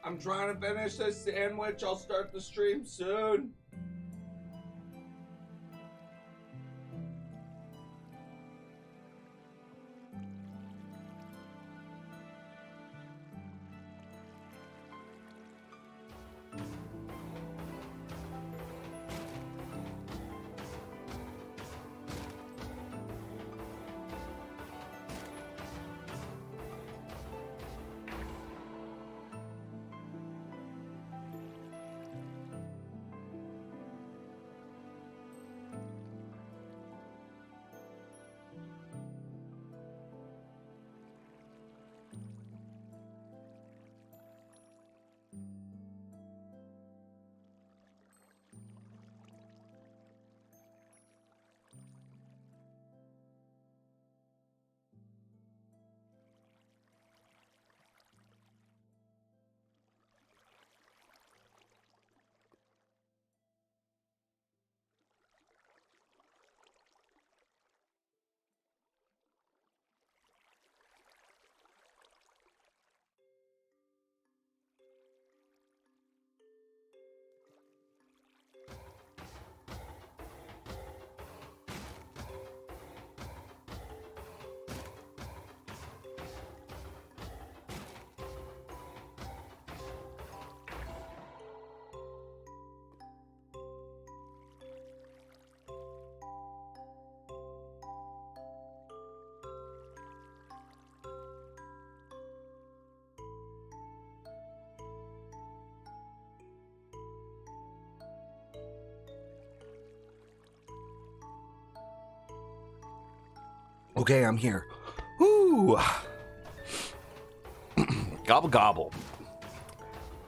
I'm trying to finish this sandwich. I'll start the stream soon. Okay, I'm here. Woo! Gobble gobble.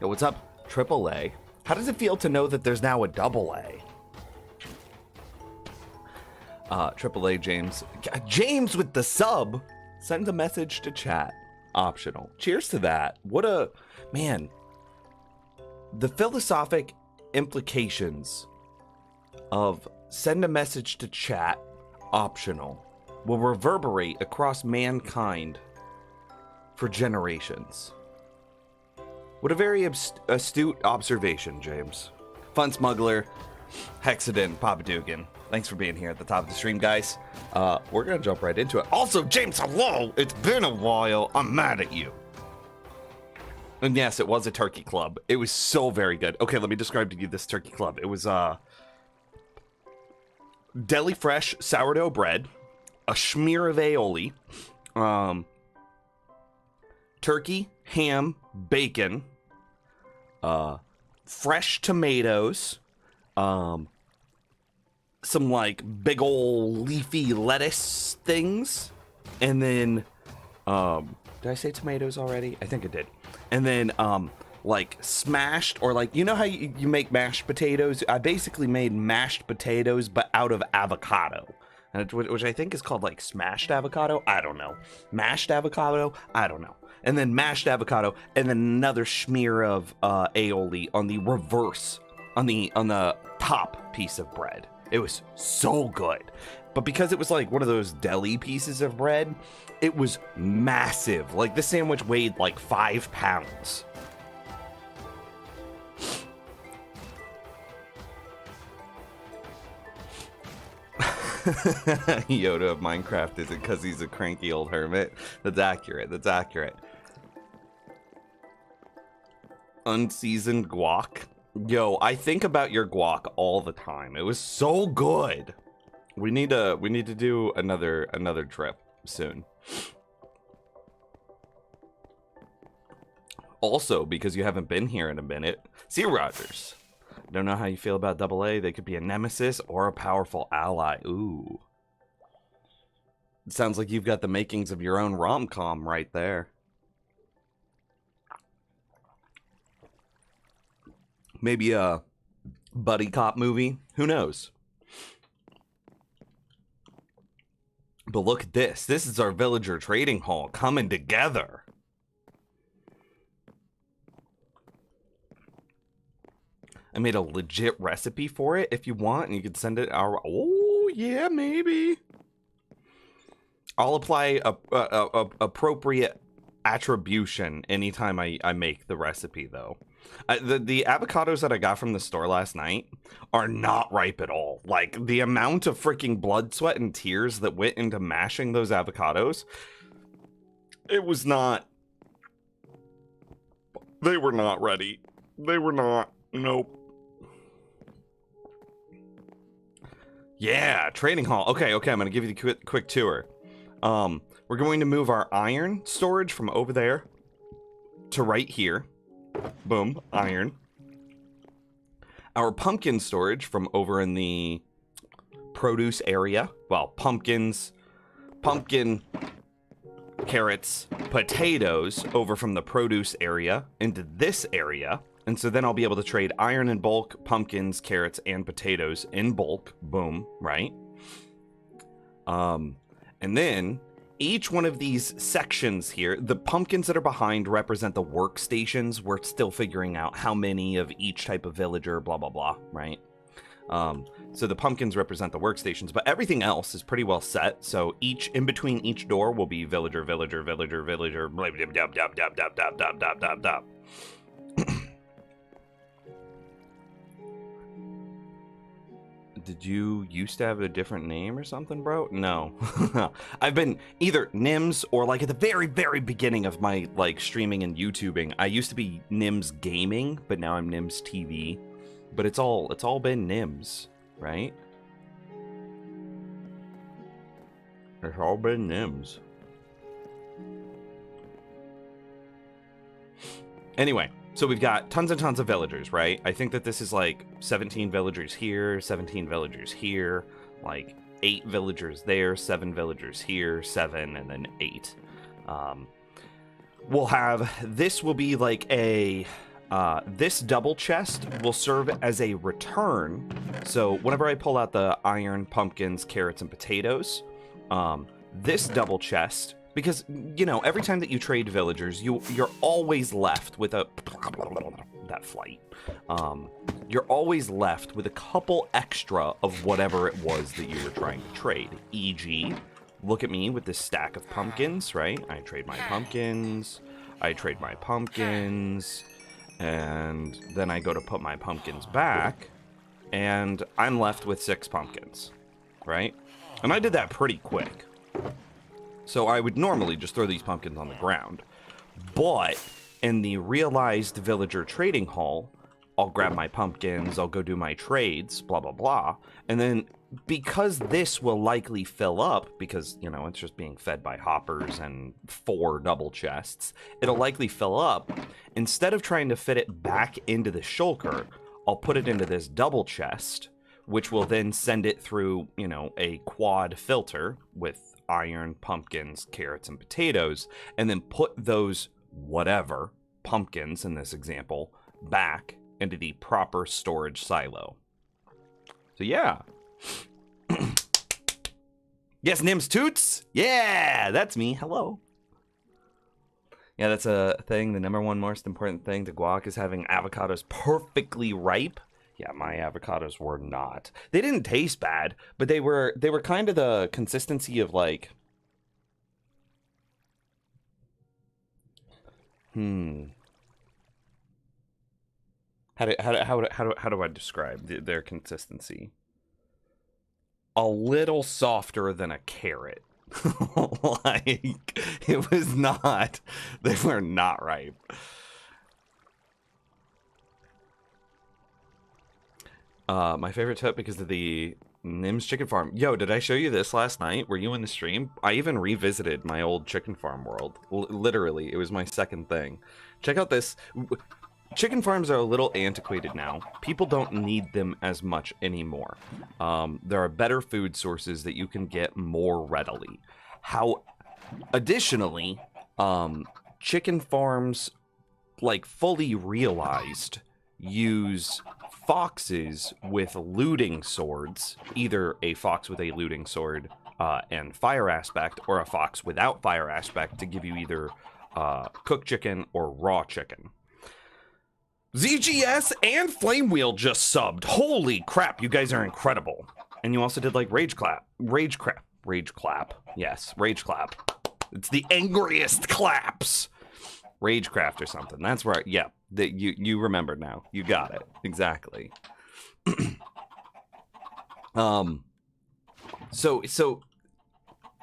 Yo, what's up, AAA? How does it feel to know that there's now a AA? AAA James. James with the sub! Send a message to chat. Optional. Cheers to that. What a... Man. The philosophic implications of send a message to chat, optional, will reverberate across mankind for generations. What a very astute observation, James. Fun Smuggler, Hexadin, Papa Dugan. Thanks for being here at the top of the stream, guys. We're gonna jump right into it. Also, James, hello! It's been a while. I'm mad at you. And yes, it was a turkey club. It was so very good. Okay, let me describe to you this turkey club. It was deli fresh sourdough bread, a schmear of aioli, turkey, ham, bacon, fresh tomatoes, some like big ol' leafy lettuce things, and then did I say tomatoes already? I think I did. And then like smashed, or like, you know how you make mashed potatoes? I basically made mashed potatoes but out of avocado, which I think is called like smashed avocado. I don't know. Mashed avocado. I don't know. And then mashed avocado, and then another smear of aioli on the reverse, on the top piece of bread. It was so good. But because it was like one of those deli pieces of bread, it was massive. Like, this sandwich weighed like 5 pounds. Yoda of Minecraft, is it because he's a cranky old hermit? That's accurate. That's accurate. Unseasoned guac. Yo, I think about your guac all the time. It was so good. We need to do another trip soon. Also, because you haven't been here in a minute, see Rogers. Don't know how you feel about AA. They could be a nemesis or a powerful ally. Ooh. It sounds like you've got the makings of your own rom-com right there. Maybe a buddy cop movie. Who knows? But look at this. This is our villager trading hall coming together. I made a legit recipe for it if you want, and you could send it our... Oh, yeah, maybe. I'll apply appropriate attribution anytime I make the recipe, though. The avocados that I got from the store last night are not ripe at all. Like, the amount of freaking blood, sweat, and tears that went into mashing those avocados, it was not... They were not ready. They were not. Nope. Yeah, trading hall. Okay, I'm going to give you the quick tour. We're going to move our iron storage from over there to right here. Boom, iron. Our pumpkin storage from over in the produce area. Well, pumpkin, carrots, potatoes over from the produce area into this area. And so then I'll be able to trade iron in bulk, pumpkins, carrots, and potatoes in bulk. Boom, right? And then each one of these sections here, the pumpkins that are behind represent the workstations. We're still figuring out how many of each type of villager, blah, blah, blah, right? So the pumpkins represent the workstations, but everything else is pretty well set. So in between each door will be villager, villager, villager, villager, blah, blah, blah, blah, blah, blah, blah, blah, blah, blah, blah. Did you used to have a different name or something, bro? No. I've been either Nims or, like, at the very, very beginning of my, like, streaming and YouTubing, I used to be Nims Gaming, but now I'm Nims TV. But it's all been Nims, right? It's all been Nims. Anyway, so we've got tons and tons of villagers, right? I think that this is like 17 villagers here, 17 villagers here, like 8 villagers there, 7 villagers here, 7, and then 8. We'll have, this will be like a, this double chest will serve as a return. So whenever I pull out the iron, pumpkins, carrots, and potatoes, this double chest, because, you know, every time that you trade villagers, you're always left with a... That flight. You're always left with a couple extra of whatever it was that you were trying to trade. E.g., look at me with this stack of pumpkins, right? I trade my pumpkins. I trade my pumpkins. And then I go to put my pumpkins back. And I'm left with 6 pumpkins, right? And I did that pretty quick. So I would normally just throw these pumpkins on the ground. But in the realized villager trading hall, I'll grab my pumpkins, I'll go do my trades, blah, blah, blah. And then because this will likely fill up, because, you know, it's just being fed by hoppers and 4 double chests, it'll likely fill up. Instead of trying to fit it back into the shulker, I'll put it into this double chest, which will then send it through, you know, a quad filter with iron, pumpkins, carrots, and potatoes, and then put those whatever pumpkins in this example back into the proper storage silo. So yeah. Yes, Nims Toots? Yeah, that's me. Hello. Yeah, that's a thing. The number one most important thing to guac is having avocados perfectly ripe. Yeah, my avocados were not. They didn't taste bad, but they were kind of the consistency of like How do I describe their consistency? A little softer than a carrot. Like, it was not, they were not ripe. My favorite tip because of the Nims chicken farm. Yo, did I show you this last night? Were you in the stream? I even revisited my old chicken farm world. Literally, it was my second thing. Check out this. Chicken farms are a little antiquated now. People don't need them as much anymore. There are better food sources that you can get more readily. Additionally, chicken farms, like fully realized, use foxes with looting swords, either a fox with a looting sword and fire aspect, or a fox without fire aspect to give you either cooked chicken or raw chicken. ZGS and Flame Wheel just subbed. Holy crap, you guys are incredible. And you also did like Rage Clap. Yes, Rage Clap. It's the angriest claps. Ragecraft or something. That's where, yeah, you remembered now. You got it. Exactly. So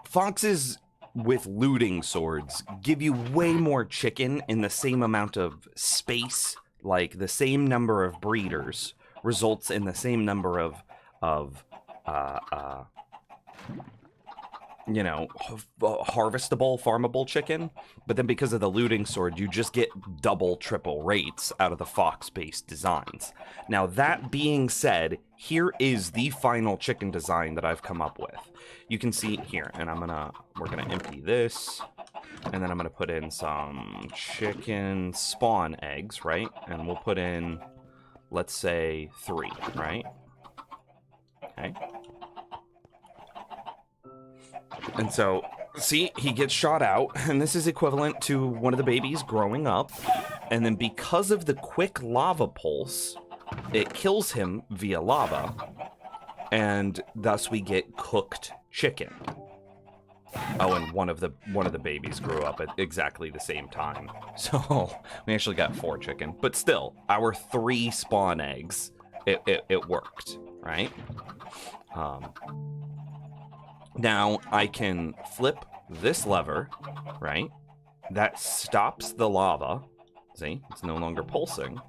foxes with looting swords give you way more chicken in the same amount of space. Like the same number of breeders results in the same number of harvestable, farmable chicken. But then because of the looting sword, you just get double, triple rates out of the fox-based designs. Now, that being said, here is the final chicken design that I've come up with. You can see here, and we're gonna empty this, and then I'm gonna put in some chicken spawn eggs, right? And we'll put in, let's say, 3, right? Okay. And so, see, he gets shot out, and this is equivalent to one of the babies growing up. And then because of the quick lava pulse, it kills him via lava, and thus we get cooked chicken. Oh, and one of the babies grew up at exactly the same time. So we actually got 4 chicken, but still, our 3 spawn eggs, it worked, right? Now I can flip this lever, right? That stops the lava. See, it's no longer pulsing.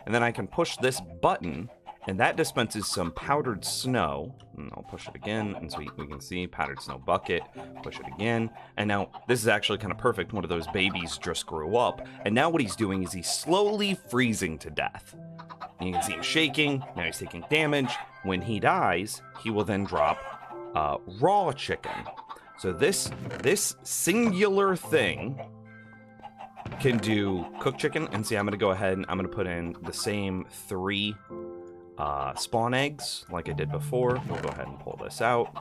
And then I can push this button, and that dispenses some powdered snow. And I'll push it again, and so we can see powdered snow bucket. Push it again. And now this is actually kind of perfect. One of those babies just grew up. And now what he's doing is he's slowly freezing to death. And you can see him shaking. Now he's taking damage. When he dies, he will then drop raw chicken. So this singular thing can do cooked chicken. And see, I'm gonna go ahead and I'm gonna put in the same 3 spawn eggs like I did before. We'll go ahead and pull this out.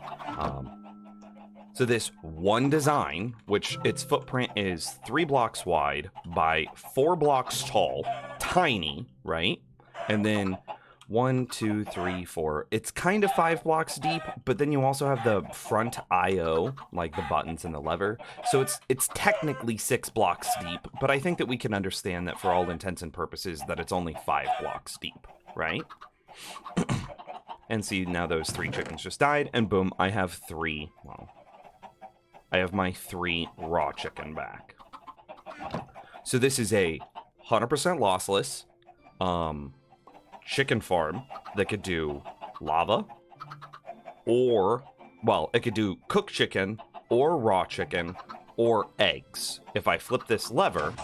So this one design, which its footprint is 3 blocks wide by 4 blocks tall, tiny, right? And then 1, 2, 3, 4. It's kind of 5 blocks deep, but then you also have the front I/O, like the buttons and the lever. So it's technically 6 blocks deep, but I think that we can understand that for all intents and purposes that it's only 5 blocks deep, right? And see, now those 3 chickens just died, and boom, I have 3, well, I have my 3 raw chicken back. So this is a 100% lossless, chicken farm that could do lava, or, well, it could do cooked chicken, or raw chicken, or eggs. If I flip this lever,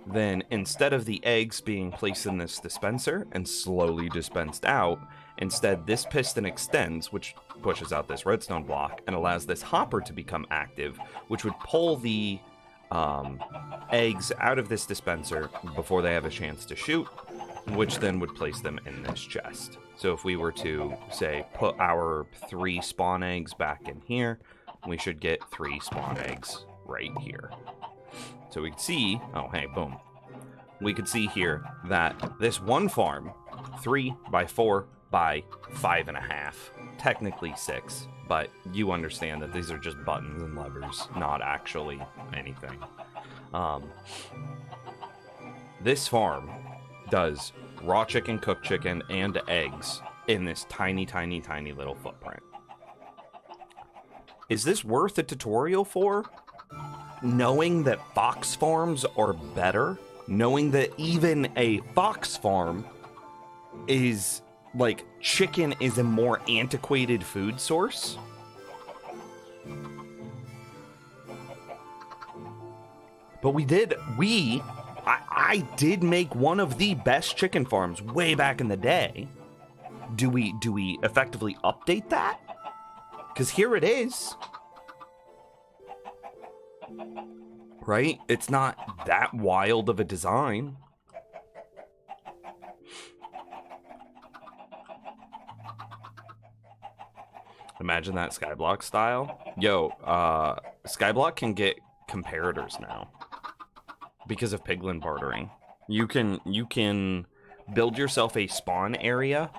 then instead of the eggs being placed in this dispenser and slowly dispensed out, instead this piston extends, which pushes out this redstone block and allows this hopper to become active, which would pull the eggs out of this dispenser before they have a chance to shoot, which then would place them in this chest. So if we were to, say, put our 3 spawn eggs back in here, we should get 3 spawn eggs right here. So we can see, oh hey, boom. We could see here that this one farm, 3 by 4 by 5.5, technically 6, but you understand that these are just buttons and levers, not actually anything. This farm does raw chicken, cooked chicken, and eggs in this tiny, tiny, tiny little footprint. Is this worth a tutorial for? Knowing that fox farms are better, knowing that even a fox farm is, like, chicken is a more antiquated food source? But I did make one of the best chicken farms way back in the day. Do we effectively update that? Because here it is. Right? It's not that wild of a design. Imagine that Skyblock style. Yo, Skyblock can get comparators now because of piglin bartering. You can build yourself a spawn area.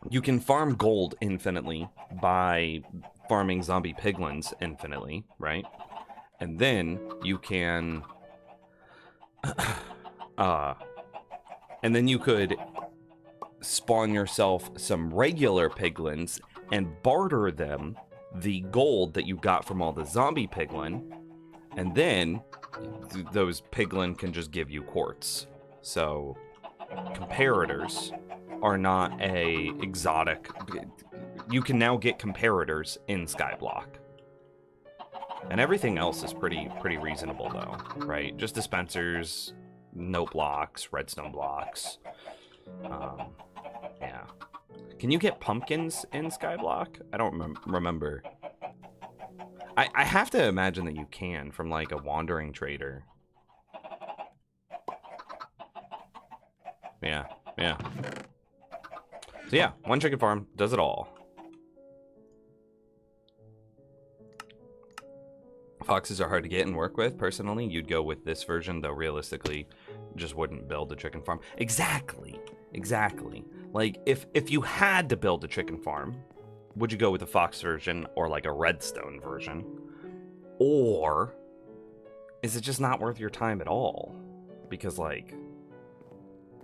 You can farm gold infinitely by farming zombie piglins infinitely, right? And then you can... and then you could spawn yourself some regular piglins and barter them the gold that you got from all the zombie piglin, and then those piglin can just give you quartz. So comparators are not a exotic. You can now get comparators in Skyblock. And everything else is pretty reasonable though, right? Just dispensers, note blocks, redstone blocks. Yeah. Can you get pumpkins in Skyblock? I don't remember. I have to imagine that you can from like a wandering trader. Yeah. So yeah, one chicken farm does it all. Foxes are hard to get and work with. Personally, you'd go with this version, though realistically, just wouldn't build a chicken farm. Exactly. Like, if you had to build a chicken farm, would you go with the fox version or like a redstone version? Or is it just not worth your time at all? Because, like,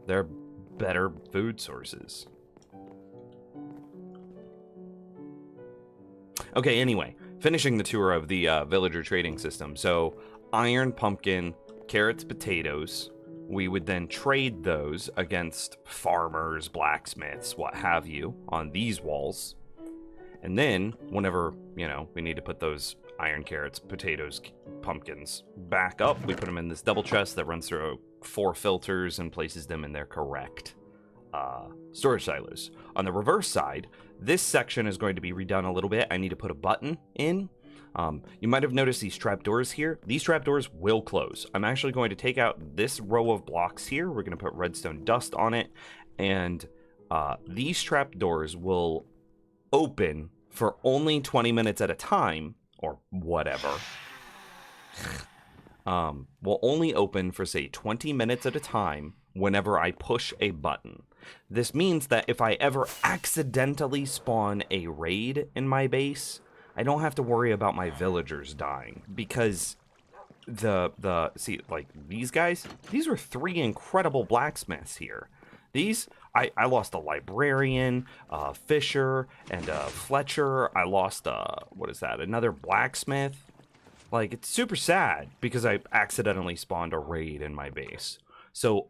they're better food sources. Okay, anyway, finishing the tour of the villager trading system. So, iron, pumpkin, carrots, potatoes. We would then trade those against farmers, blacksmiths, what have you, on these walls. And then, whenever, you know, we need to put those iron, carrots, potatoes, pumpkins back up, we put them in this double chest that runs through 4 filters and places them in their correct storage silos. On the reverse side, this section is going to be redone a little bit. I need to put a button in. You might have noticed these trapdoors here. These trapdoors will close. I'm actually going to take out this row of blocks here. We're going to put redstone dust on it. And these trapdoors will open for only 20 minutes at a time, or whatever. Will only open for, say, 20 minutes at a time whenever I push a button. This means that if I ever accidentally spawn a raid in my base, I don't have to worry about my villagers dying, because see, like, these guys, these were 3 incredible blacksmiths here. These, I lost a librarian, Fisher, and Fletcher. I lost, what is that, another blacksmith. Like, it's super sad because I accidentally spawned a raid in my base. So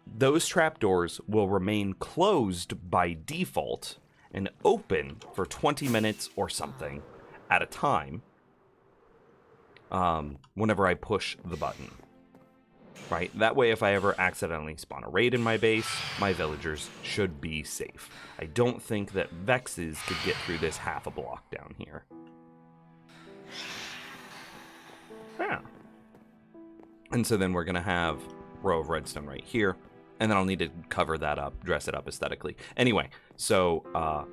those trapdoors will remain closed by default and open for 20 minutes or something at a time whenever I push the button. Right? That way, if I ever accidentally spawn a raid in my base, my villagers should be safe. I don't think that Vexes could get through this half a block down here. Yeah. And so then we're going to have a row of redstone right here. And then I'll need to cover that up, dress it up aesthetically. Anyway, so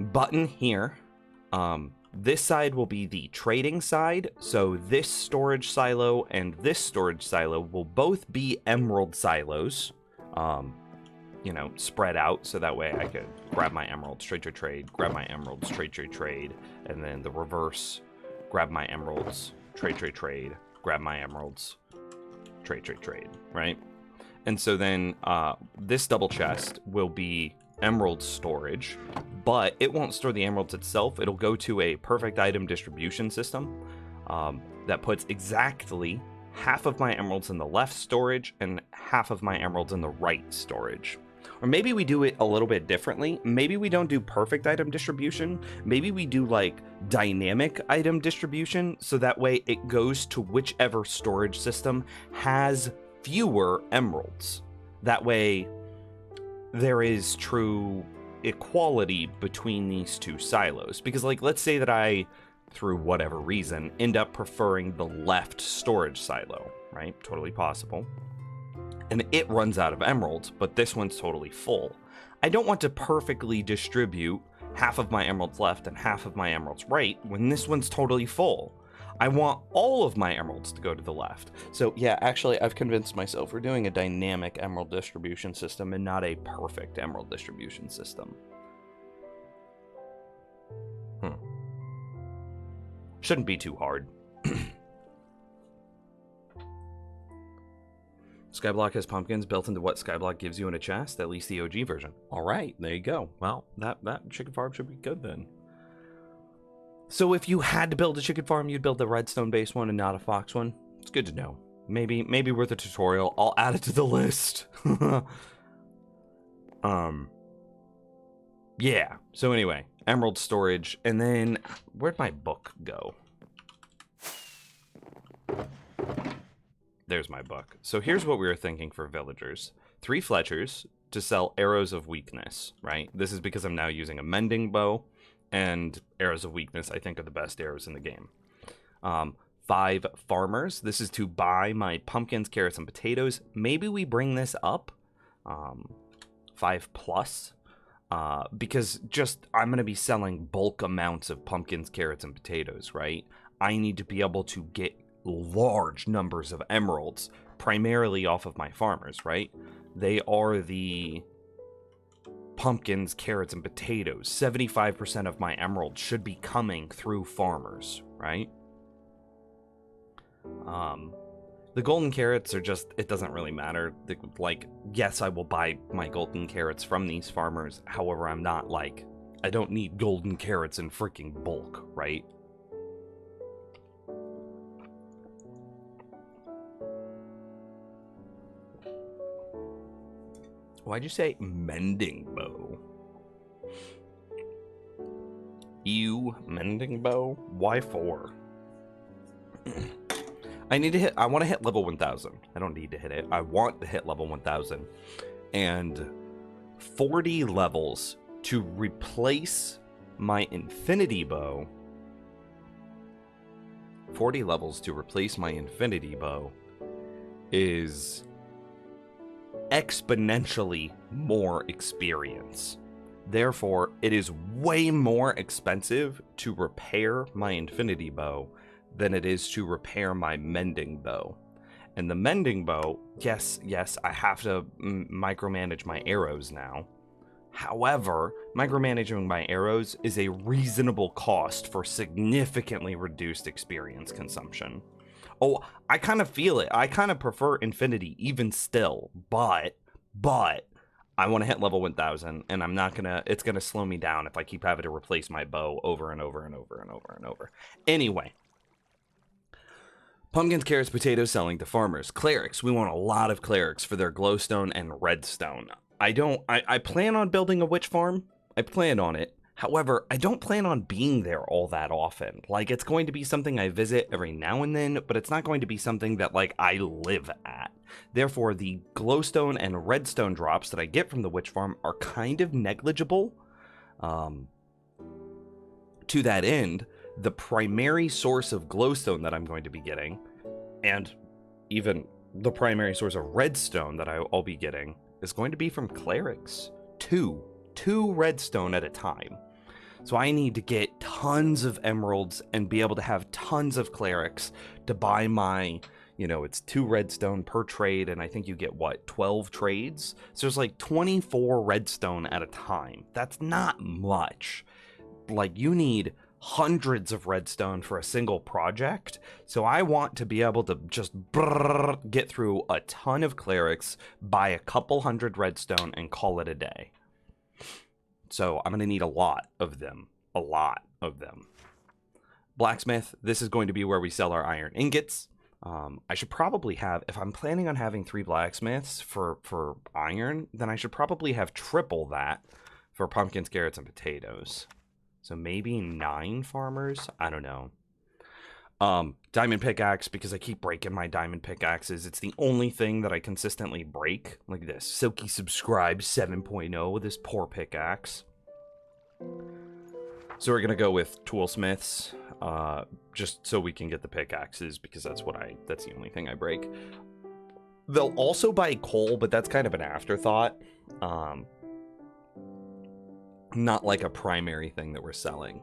button here. This side will be the trading side. So this storage silo and this storage silo will both be emerald silos. You know, spread out, so that way I could grab my emeralds, trade, grab my emeralds, trade, and then the reverse, grab my emeralds, trade, grab my emeralds, trade, right? And so then this double chest will be emerald storage, but it won't store the emeralds itself. It'll go to a perfect item distribution system that puts exactly half of my emeralds in the left storage and half of my emeralds in the right storage. Or maybe we do it a little bit differently. Maybe we don't do perfect item distribution. Maybe we do like dynamic item distribution, so that way it goes to whichever storage system has fewer emeralds. That way there is true equality between these 2 silos. Because, like, let's say that I, through whatever reason, end up preferring the left storage silo, right? Totally possible. And it runs out of emeralds, but this one's totally full. I don't want to perfectly distribute half of my emeralds left and half of my emeralds right when this one's totally full. I want all of my emeralds to go to the left. So yeah, actually, I've convinced myself we're doing a dynamic emerald distribution system and not a perfect emerald distribution system. Shouldn't be too hard. Skyblock has pumpkins built into what Skyblock gives you in a chest, at least the OG version. All right, there you go. Well, that chicken farm should be good then. So if you had to build a chicken farm, you'd build the redstone-based one and not a fox one. It's good to know. Maybe worth a tutorial. I'll add it to the list. Yeah. So anyway, emerald storage, and then where'd my book go? There's my book. So here's what we were thinking for villagers. 3 Fletchers to sell arrows of weakness, right? This is because I'm now using a mending bow, and arrows of weakness I think are the best arrows in the game. 5 farmers. This is to buy my pumpkins, carrots, and potatoes. Maybe we bring this up 5 plus, because just I'm going to be selling bulk amounts of pumpkins, carrots, and potatoes, right? I need to be able to get large numbers of emeralds, primarily off of my farmers, right? They are the pumpkins, carrots, and potatoes. 75% of my emeralds should be coming through farmers, right? The golden carrots are just, it doesn't really matter. Like, yes, I will buy my golden carrots from these farmers. However, I'm not like, I don't need golden carrots in freaking bulk, right? Why'd you say mending bow? Ew, mending bow? Why for? I want to hit level 1000. I don't need to hit it. I want to hit level 1000. And 40 levels to replace my infinity bow. 40 levels to replace my infinity bow is exponentially more experience. Therefore, it is way more expensive to repair my infinity bow than it is to repair my mending bow. And the mending bow, yes, I have to micromanage my arrows now. However, micromanaging my arrows is a reasonable cost for significantly reduced experience consumption. Oh, I kind of feel it. I kind of prefer infinity even still, but I want to hit level 1000, and I'm not gonna, it's gonna slow me down if I keep having to replace my bow over and over and over and over and over. Anyway. Pumpkins, carrots, potatoes selling to farmers. Clerics. We want a lot of clerics for their glowstone and redstone. I plan on building a witch farm. I plan on it. However, I don't plan on being there all that often. Like, it's going to be something I visit every now and then, but it's not going to be something that, like, I live at. Therefore, the glowstone and redstone drops that I get from the witch farm are kind of negligible. To that end, the primary source of glowstone that I'm going to be getting, and even the primary source of redstone that I'll be getting, is going to be from clerics. Two redstone at a time. So I need to get tons of emeralds and be able to have tons of clerics to buy my, you know, it's 2 redstone per trade, and I think you get, what, 12 trades? So there's like 24 redstone at a time. That's not much. Like, you need hundreds of redstone for a single project, so I want to be able to just get through a ton of clerics, buy a couple hundred redstone, and call it a day. So I'm going to need a lot of them. Blacksmith, this is going to be where we sell our iron ingots. I should probably have, if I'm planning on having 3 blacksmiths for iron, then I should probably have triple that for pumpkins, carrots, and potatoes. So maybe 9 farmers? I don't know. Diamond pickaxe, because I keep breaking my diamond pickaxes. It's the only thing that I consistently break. Like this. Silky Subscribe 7.0 with this poor pickaxe. So we're going to go with toolsmiths, just so we can get the pickaxes, because that's the only thing I break. They'll also buy coal, but that's kind of an afterthought. Not like a primary thing that we're selling.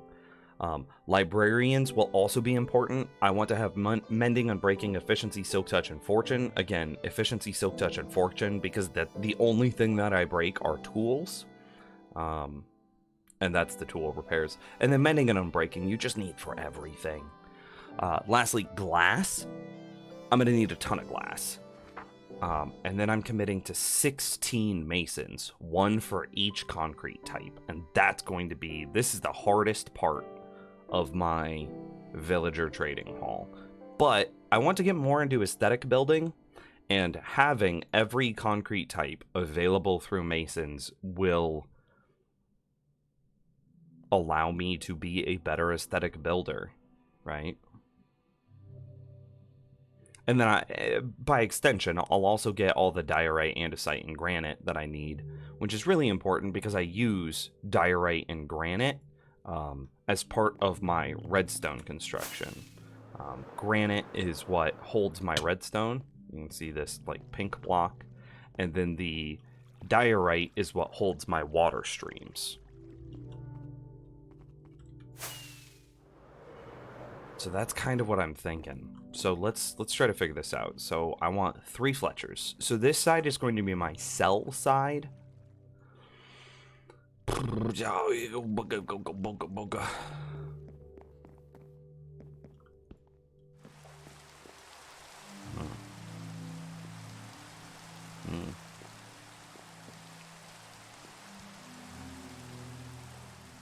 Librarians will also be important. I want to have mending, unbreaking, efficiency, silk touch, and fortune. Again, efficiency, silk touch, and fortune, because the only thing that I break are tools. And that's the tool repairs. And then mending and unbreaking, you just need for everything. Lastly, glass. I'm going to need a ton of glass. And then I'm committing to 16 masons, one for each concrete type. And that's going to be, this is the hardest part of my villager trading hall. But I want to get more into aesthetic building, and having every concrete type available through masons will allow me to be a better aesthetic builder, right? And then by extension, I'll also get all the diorite, andesite, and granite that I need, which is really important because I use diorite and granite as part of my redstone construction. Granite is what holds my redstone. You can see this like pink block. And then the diorite is what holds my water streams. So that's kind of what I'm thinking. So let's try to figure this out. So I want 3 Fletchers. So this side is going to be my cell side.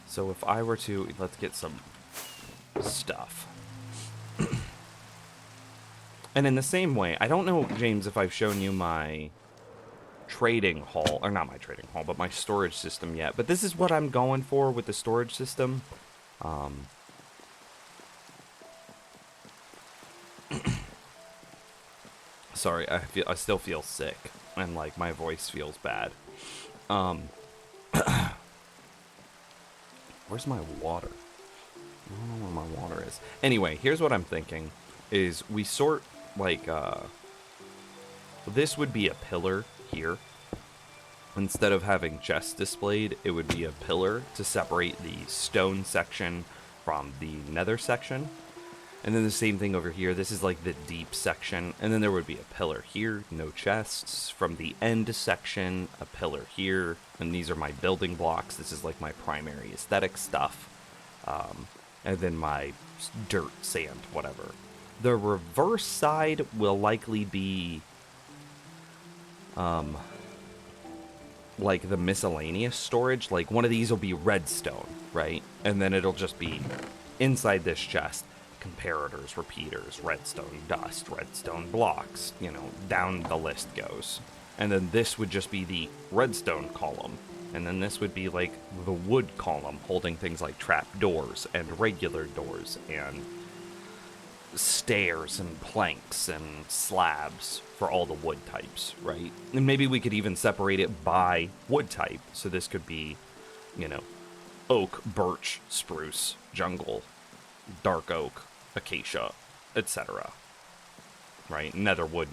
So if I were to, let's get some stuff. And in the same way, I don't know, James, if I've shown you my trading hall, or not my trading hall, but my storage system yet. But this is what I'm going for with the storage system. Sorry, I still feel sick, and like my voice feels bad. Where's my water? I don't know where my water is. Anyway, here's what I'm thinking: is we sort like this would be a pillar here. Instead of having chests displayed, it would be a pillar to separate the stone section from the nether section. And then the same thing over here. This is like the deep section. And then there would be a pillar here, no chests. From the end section, a pillar here. And these are my building blocks. This is like my primary aesthetic stuff. And then my dirt, sand, whatever. The reverse side will likely be like the miscellaneous storage. Like one of these will be redstone, right? And then it'll just be inside this chest, comparators, repeaters, redstone dust, redstone blocks, you know, down the list goes. And then this would just be the redstone column. And then this would be like the wood column, holding things like trap doors and regular doors and stairs and planks and slabs for all the wood types, right? And maybe we could even separate it by wood type. So this could be, you know, oak, birch, spruce, jungle, dark oak, acacia, etc. Right? Netherwood,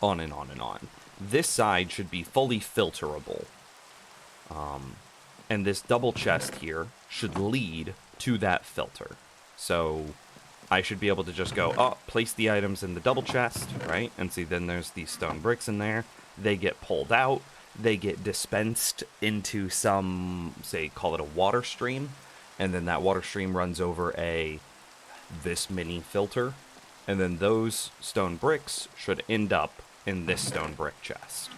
on and on and on. This side should be fully filterable. And this double chest here should lead to that filter. So I should be able to just go, oh, place the items in the double chest, right? And see, then there's these stone bricks in there. They get pulled out. They get dispensed into some, say, call it a water stream. And then that water stream runs over this mini filter. And then those stone bricks should end up in this stone brick chest.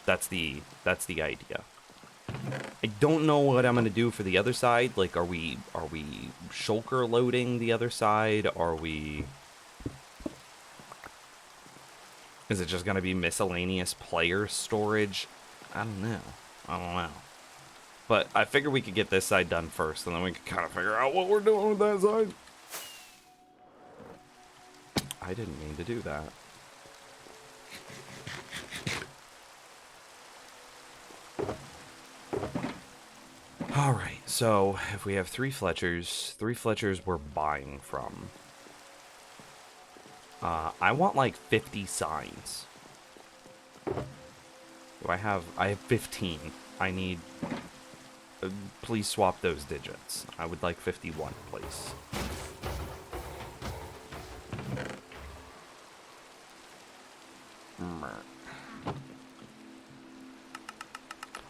That's the idea. I don't know what I'm going to do for the other side. Like, are we shulker loading the other side? Is it just going to be miscellaneous player storage? I don't know. But I figure we could get this side done first, and then we can kind of figure out what we're doing with that side. I didn't mean to do that. Alright, so if we have 3 Fletchers we're buying from. I want like 50 signs. I have 15. I need... please swap those digits. I would like 51, please.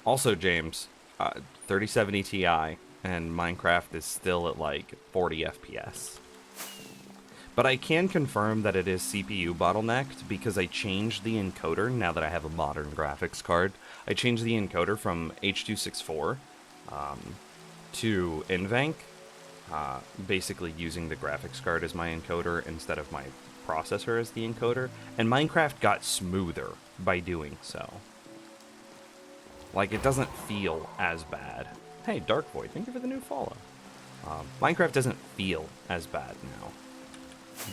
Also, James, 3070 Ti and Minecraft is still at like 40 FPS. But I can confirm that it is CPU bottlenecked because I changed the encoder now that I have a modern graphics card. I changed the encoder from H.264 to NVENC, basically using the graphics card as my encoder instead of my processor as the encoder, and Minecraft got smoother by doing so. Like, it doesn't feel as bad. Hey, Dark Void, thank you for the new follow. Minecraft doesn't feel as bad now,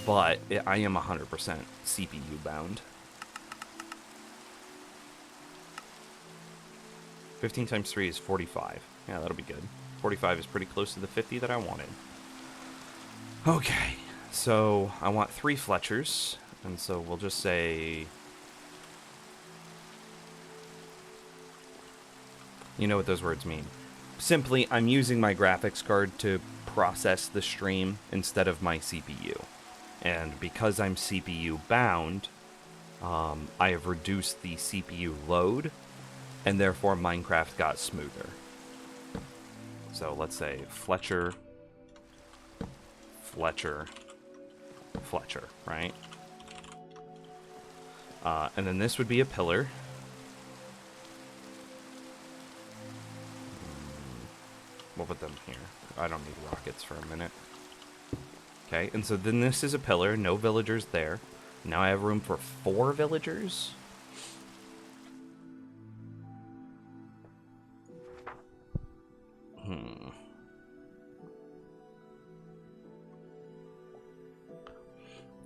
but I am 100% CPU bound. 15 times 3 is 45. Yeah, that'll be good. 45 is pretty close to the 50 that I wanted. Okay, so I want 3 Fletchers, and so we'll just say... You know what those words mean. Simply, I'm using my graphics card to process the stream instead of my CPU. And because I'm CPU bound, I have reduced the CPU load, and therefore Minecraft got smoother. So let's say Fletcher, Fletcher, Fletcher, right? And then this would be a pillar. We'll put them here. I don't need rockets for a minute. Okay, and so then this is a pillar. No villagers there. Now I have room for 4 villagers.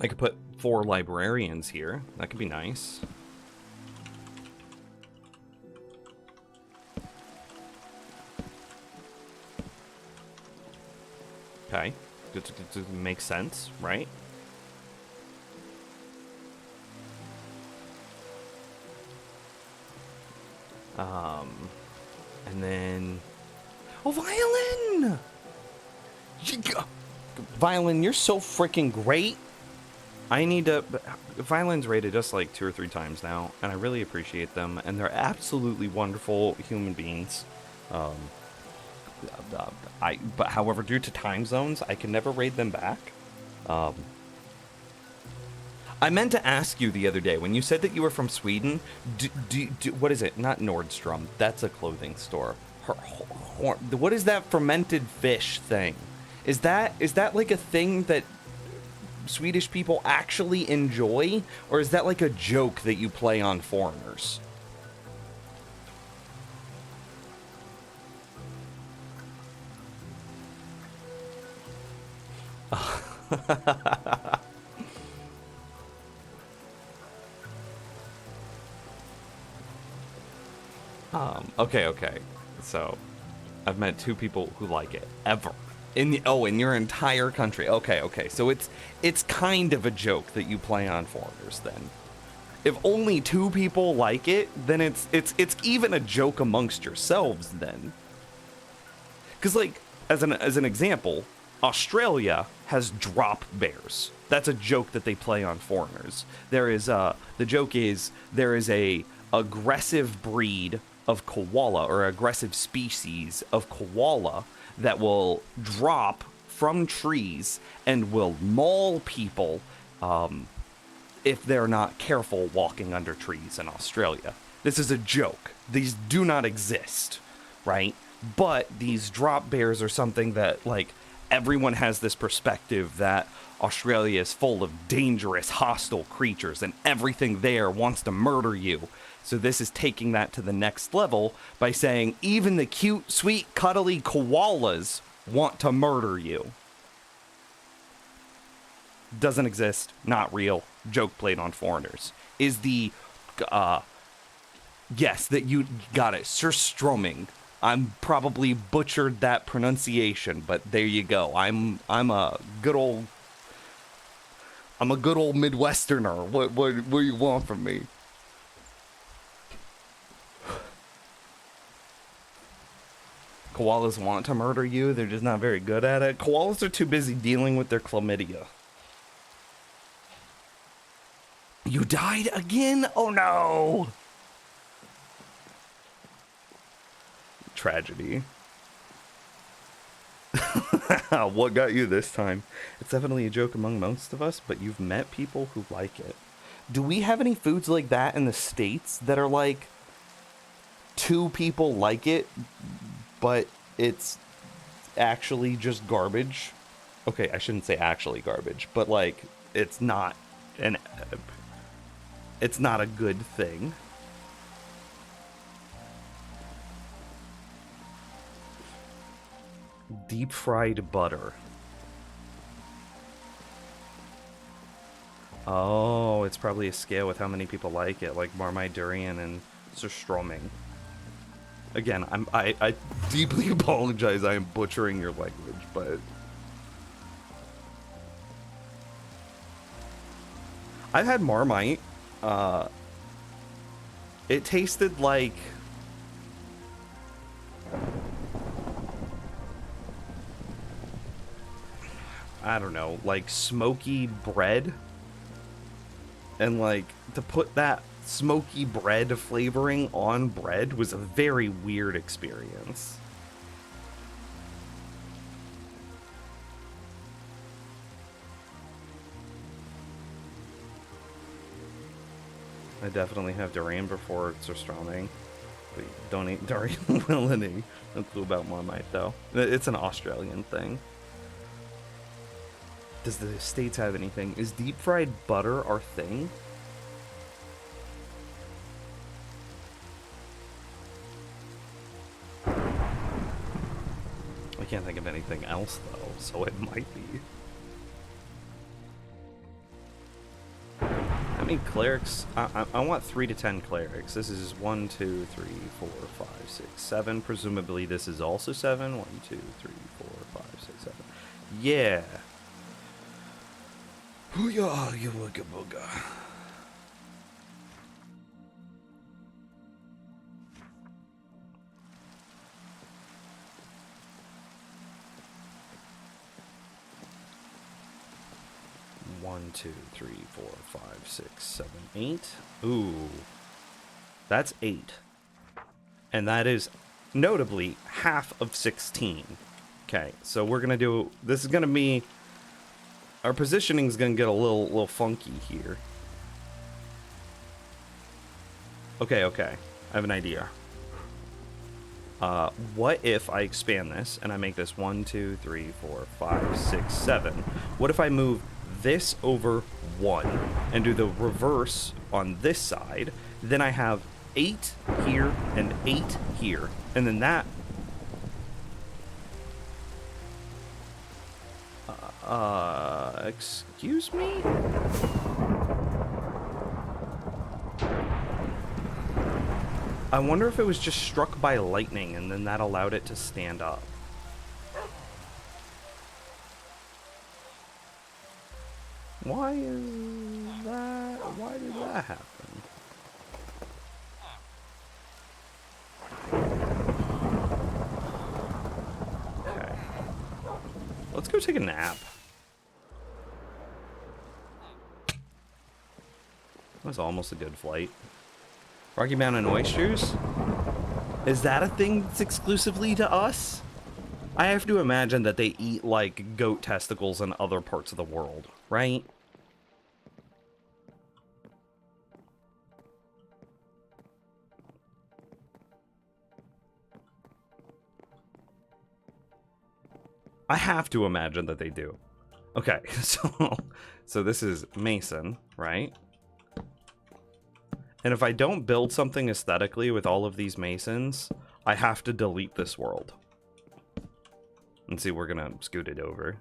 I could put 4 librarians here. That could be nice. Okay, it makes sense, right? And then... Oh, Violin! Violin, you're so freaking great! I need to... Violin's rated us like 2 or 3 times now, and I really appreciate them, and they're absolutely wonderful human beings. But however, due to time zones, I can never raid them back. I meant to ask you the other day, when you said that you were from Sweden, what is it? Not Nordstrom. That's a clothing store. What is that fermented fish thing? Is that like a thing that Swedish people actually enjoy? Or is that like a joke that you play on foreigners? Okay. So, I've met 2 people who like it ever in your entire country. Okay. So it's kind of a joke that you play on foreigners. Then, if only 2 people like it, then it's even a joke amongst yourselves. Then, because like as an example, Australia has drop bears. That's a joke that they play on foreigners. The joke is there is a aggressive breed of koala or aggressive species of koala that will drop from trees and will maul people if they're not careful walking under trees in Australia. This is a joke. These do not exist, right? But these drop bears are something that, like, everyone has this perspective that Australia is full of dangerous, hostile creatures and everything there wants to murder you. So this is taking that to the next level by saying even the cute, sweet, cuddly koalas want to murder you. Doesn't exist. Not real. Joke played on foreigners. Is the... yes, that you got it. Surströmming. I'm probably butchered that pronunciation, but there you go. I'm a good old Midwesterner. What do you want from me? Koalas want to murder you. They're just not very good at it. Koalas are too busy dealing with their chlamydia. You died again? Oh no! Tragedy. What got you this time? It's definitely a joke among most of us, but you've met people who like it. Do we have any foods like that in the States that are like two people like it, but it's actually just garbage? Okay, I shouldn't say actually garbage, but like it's not an it's not a good thing. Deep fried butter. Oh, it's probably a scale with how many people like it, like Marmite, Durian, and Surströmming. Again, I deeply apologize. I am butchering your language, but I've had Marmite. It tasted like I don't know, like smoky bread. And like to put that smoky bread flavoring on bread was a very weird experience. I definitely have durian before surströmming. But don't eat durian with any. No clue about Marmite though. It's an Australian thing. Does the States have anything? Is deep fried butter our thing? I can't think of anything else though, so it might be. How many clerics? I want 3 to 10 clerics. This is 1, 2, 3, 4, 5, 6, 7. Presumably this is also 7. 1, 2, 3, 4, 5, 6, 7. Yeah. Booyah, you look a booga. One, 2, 3, 4, 5, 6, 7, 8. Ooh. That's 8. And that is notably half of 16. Okay, so we're gonna do, this is gonna be, our positioning is gonna get a little funky here. Okay, I have an idea. What if I expand this and I make this 1, 2, 3, 4, 5, 6, 7? What if I move this over 1 and do the reverse on this side? Then I have 8 here and 8 here, and then that excuse me? I wonder if it was just struck by lightning and then that allowed it to stand up. Why is that? Why did that happen? Okay. Let's go take a nap. That was almost a good flight. Rocky Mountain oysters? Is that a thing that's exclusively to us? I have to imagine that they eat, like, goat testicles in other parts of the world, right? I have to imagine that they do. Okay, so this is Mason, right? And if I don't build something aesthetically with all of these Masons, I have to delete this world. And see, we're gonna scoot it over.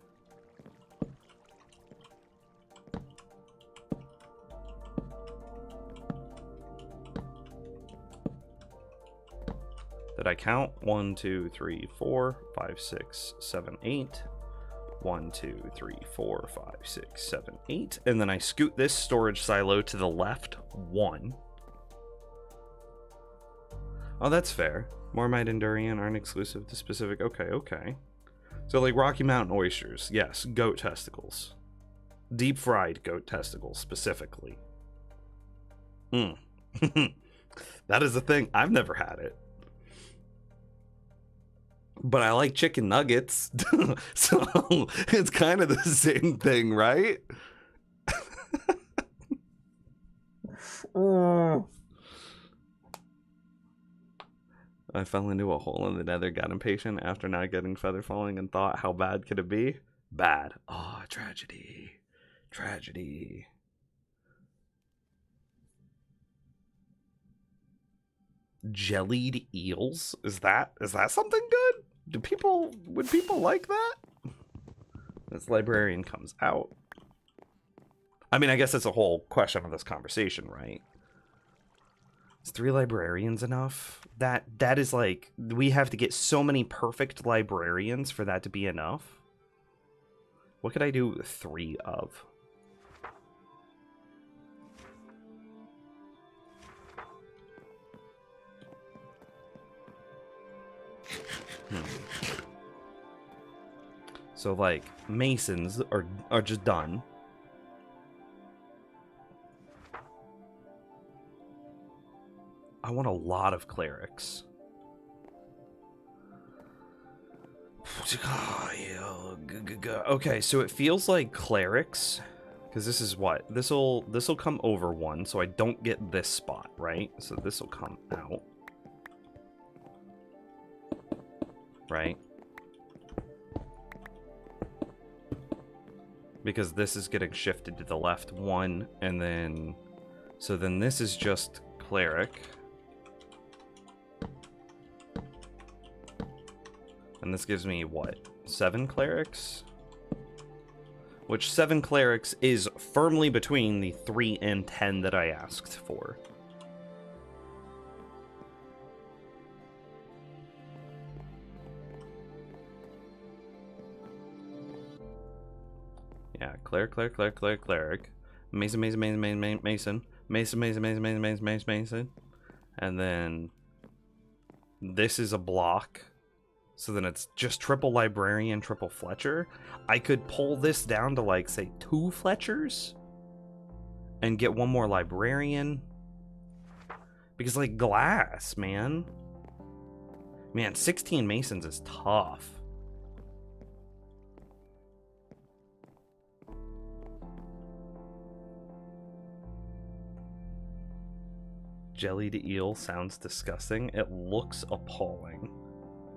Did I count? 1, 2, 3, 4, 5, 6, 7, 8. 1, 2, 3, 4, 5, 6, 7, 8. And then I scoot this storage silo to the left 1. Oh, that's fair. Marmite and durian aren't exclusive to specific. Okay. So, like Rocky Mountain oysters. Yes, goat testicles. Deep fried goat testicles, specifically. That is a thing. I've never had it. but I like chicken nuggets. So it's kind of the same thing, right? I fell into a hole in the nether, got impatient after not getting feather falling, and thought, how bad could it be? Bad. Oh, tragedy. Tragedy. Jellied eels? Is that something good? Would people like that? This librarian comes out. I mean, I guess it's a whole question of this conversation, right? Is 3 librarians enough? That is like, we have to get so many perfect librarians for that to be enough. What could I do 3 of? So like masons are just done. I want a lot of clerics. Okay, so it feels like clerics, because this is what this'll come over 1, so I don't get this spot, right? So this will come out, right? Because this is getting shifted to the left 1, and then so then this is just cleric. And this gives me, what, 7 clerics? Which 7 clerics is firmly between the 3 and 10 that I asked for. Yeah, cleric. Mason. And then this is a block. So then it's just triple librarian, triple Fletcher. I could pull this down to like, say, 2 Fletchers and get 1 more librarian. Because like glass, man. Man, 16 Masons is tough. Jellied eel sounds disgusting. It looks appalling.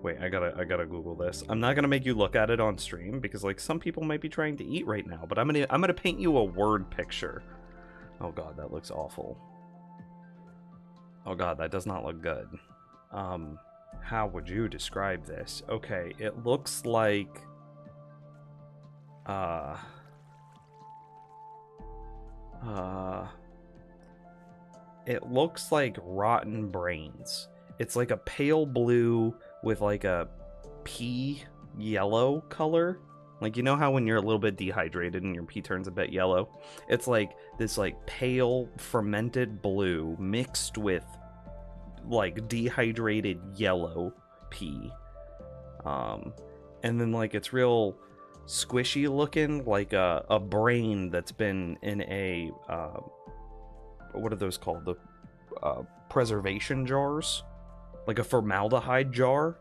Wait, I gotta Google this. I'm not gonna make you look at it on stream because like some people might be trying to eat right now, but I'm gonna paint you a word picture. Oh god, that looks awful. Oh god, that does not look good. How would you describe this? Okay, it looks like it looks like rotten brains. It's like a pale blue with like a pea yellow color. Like, you know how when you're a little bit dehydrated and your pea turns a bit yellow? It's like this like pale fermented blue mixed with like dehydrated yellow pea. And then like it's real squishy looking, like a brain that's been in a what are those called? The preservation jars? Like a formaldehyde jar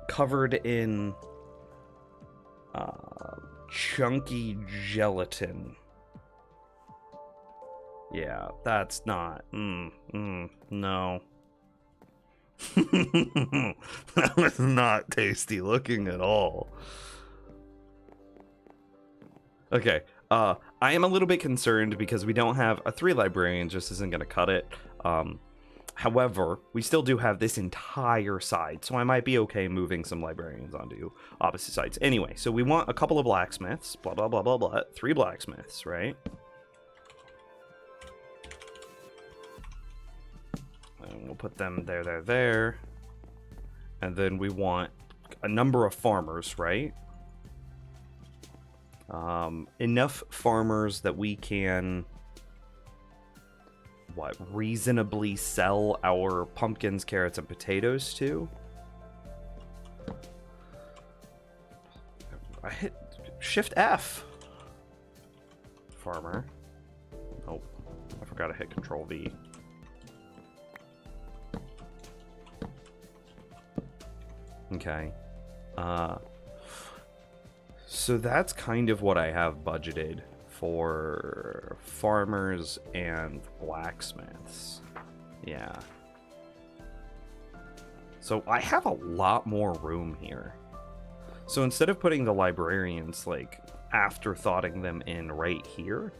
covered in chunky gelatin. Yeah, that's not. No. That was not tasty looking at all. Okay, I am a little bit concerned because we don't have a 3 librarian, just isn't going to cut it. However, we still do have this entire side, so I might be okay moving some librarians onto opposite sides. Anyway, so we want a couple of blacksmiths, blah, blah, blah, blah, blah. 3 blacksmiths, right? And we'll put them there. And then we want a number of farmers, right? Enough farmers that we can... reasonably sell our pumpkins, carrots, and potatoes to? I hit Shift F. Farmer. Oh, I forgot to hit Control V. Okay. So that's kind of what I have budgeted for farmers and blacksmiths. Yeah. So I have a lot more room here. So instead of putting the librarians, like, afterthoughting them in right here,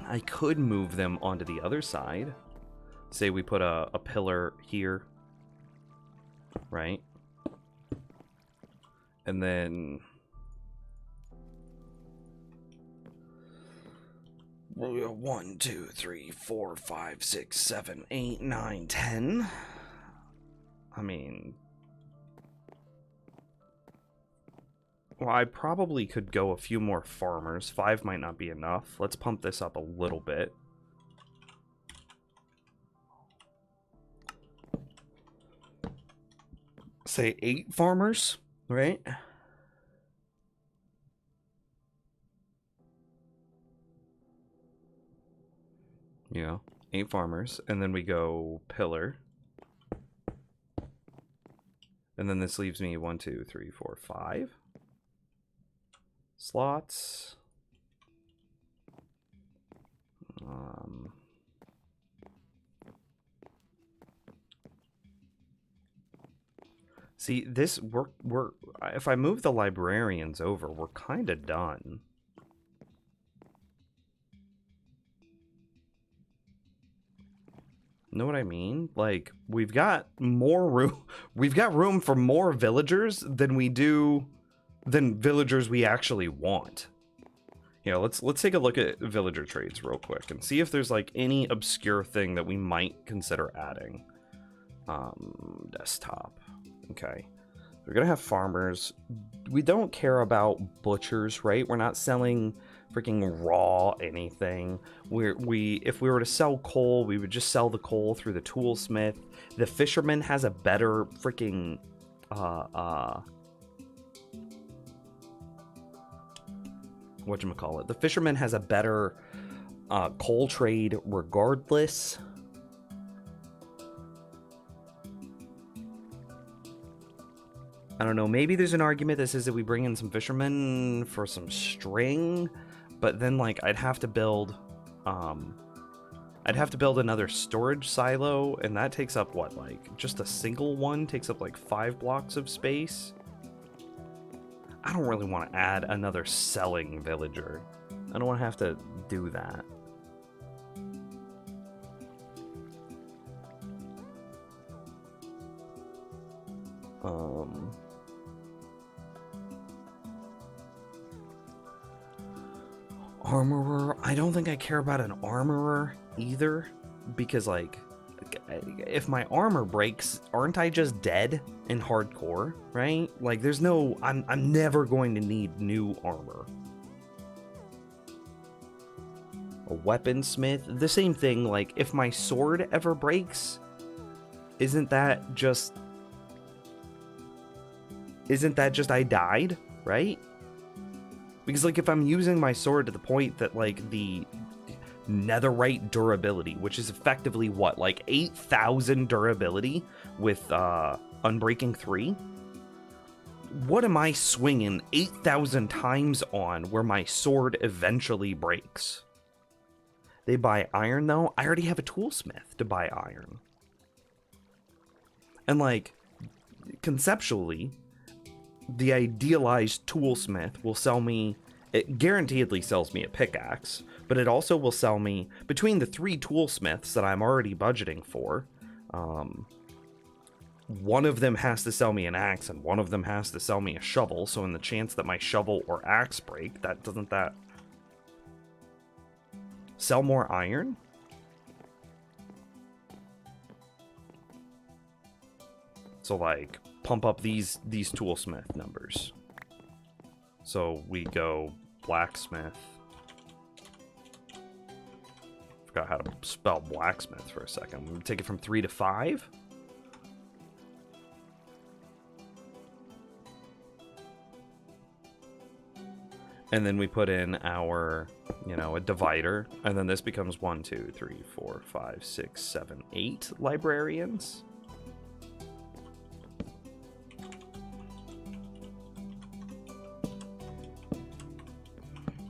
I could move them onto the other side. Say we put a pillar here, right? And then 1, 2, 3, 4, 5, 6, 7, 8, 9, 10. I mean, well, I probably could go a few more farmers. 5 might not be enough. Let's pump this up a little bit. Say 8 farmers, right? Yeah, 8 farmers. And then we go pillar. And then this leaves me 1, 2, 3, 4, 5 slots. See, this we're if I move the librarians over, we're kind of done. Know what I mean? Like, we've got more room. We've got room for more villagers than villagers we actually want. You know, let's take a look at villager trades real quick and see if there's like any obscure thing that we might consider adding. Desktop. Okay. We're gonna have farmers. We don't care about butchers, right? We're not selling freaking raw anything. If we were to sell coal, we would just sell the coal through the toolsmith. The fisherman has a better freaking whatchamacallit. The fisherman has a better coal trade regardless. I don't know, maybe there's an argument that says that we bring in some fishermen for some string, but then like I'd have to build another storage silo, and that takes up what, like just a single one takes up like 5 blocks of space. I don't really want to add another selling villager. I don't want to have to do that. Armorer. I don't think I care about an armorer either, because like, if my armor breaks, aren't I just dead in hardcore, right? Like, there's no, I'm never going to need new armor. A weaponsmith, the same thing. Like, if my sword ever breaks, isn't that just I died, right? Because, like, if I'm using my sword to the point that, like, the netherite durability, which is effectively, what, like, 8,000 durability with Unbreaking 3? What am I swinging 8,000 times on where my sword eventually breaks? They buy iron, though? I already have a toolsmith to buy iron. And, like, conceptually, the idealized toolsmith will sell me, it guaranteedly sells me a pickaxe, but it also will sell me, between the 3 toolsmiths that I'm already budgeting for, one of them has to sell me an axe and one of them has to sell me a shovel, so in the chance that my shovel or axe break, doesn't that sell more iron? So, like, pump up these toolsmith numbers. So we go blacksmith. Forgot how to spell blacksmith for a second. We take it from 3 to 5. And then we put in our, a divider, and then this becomes 1, 2, 3, 4, 5, 6, 7, 8 librarians.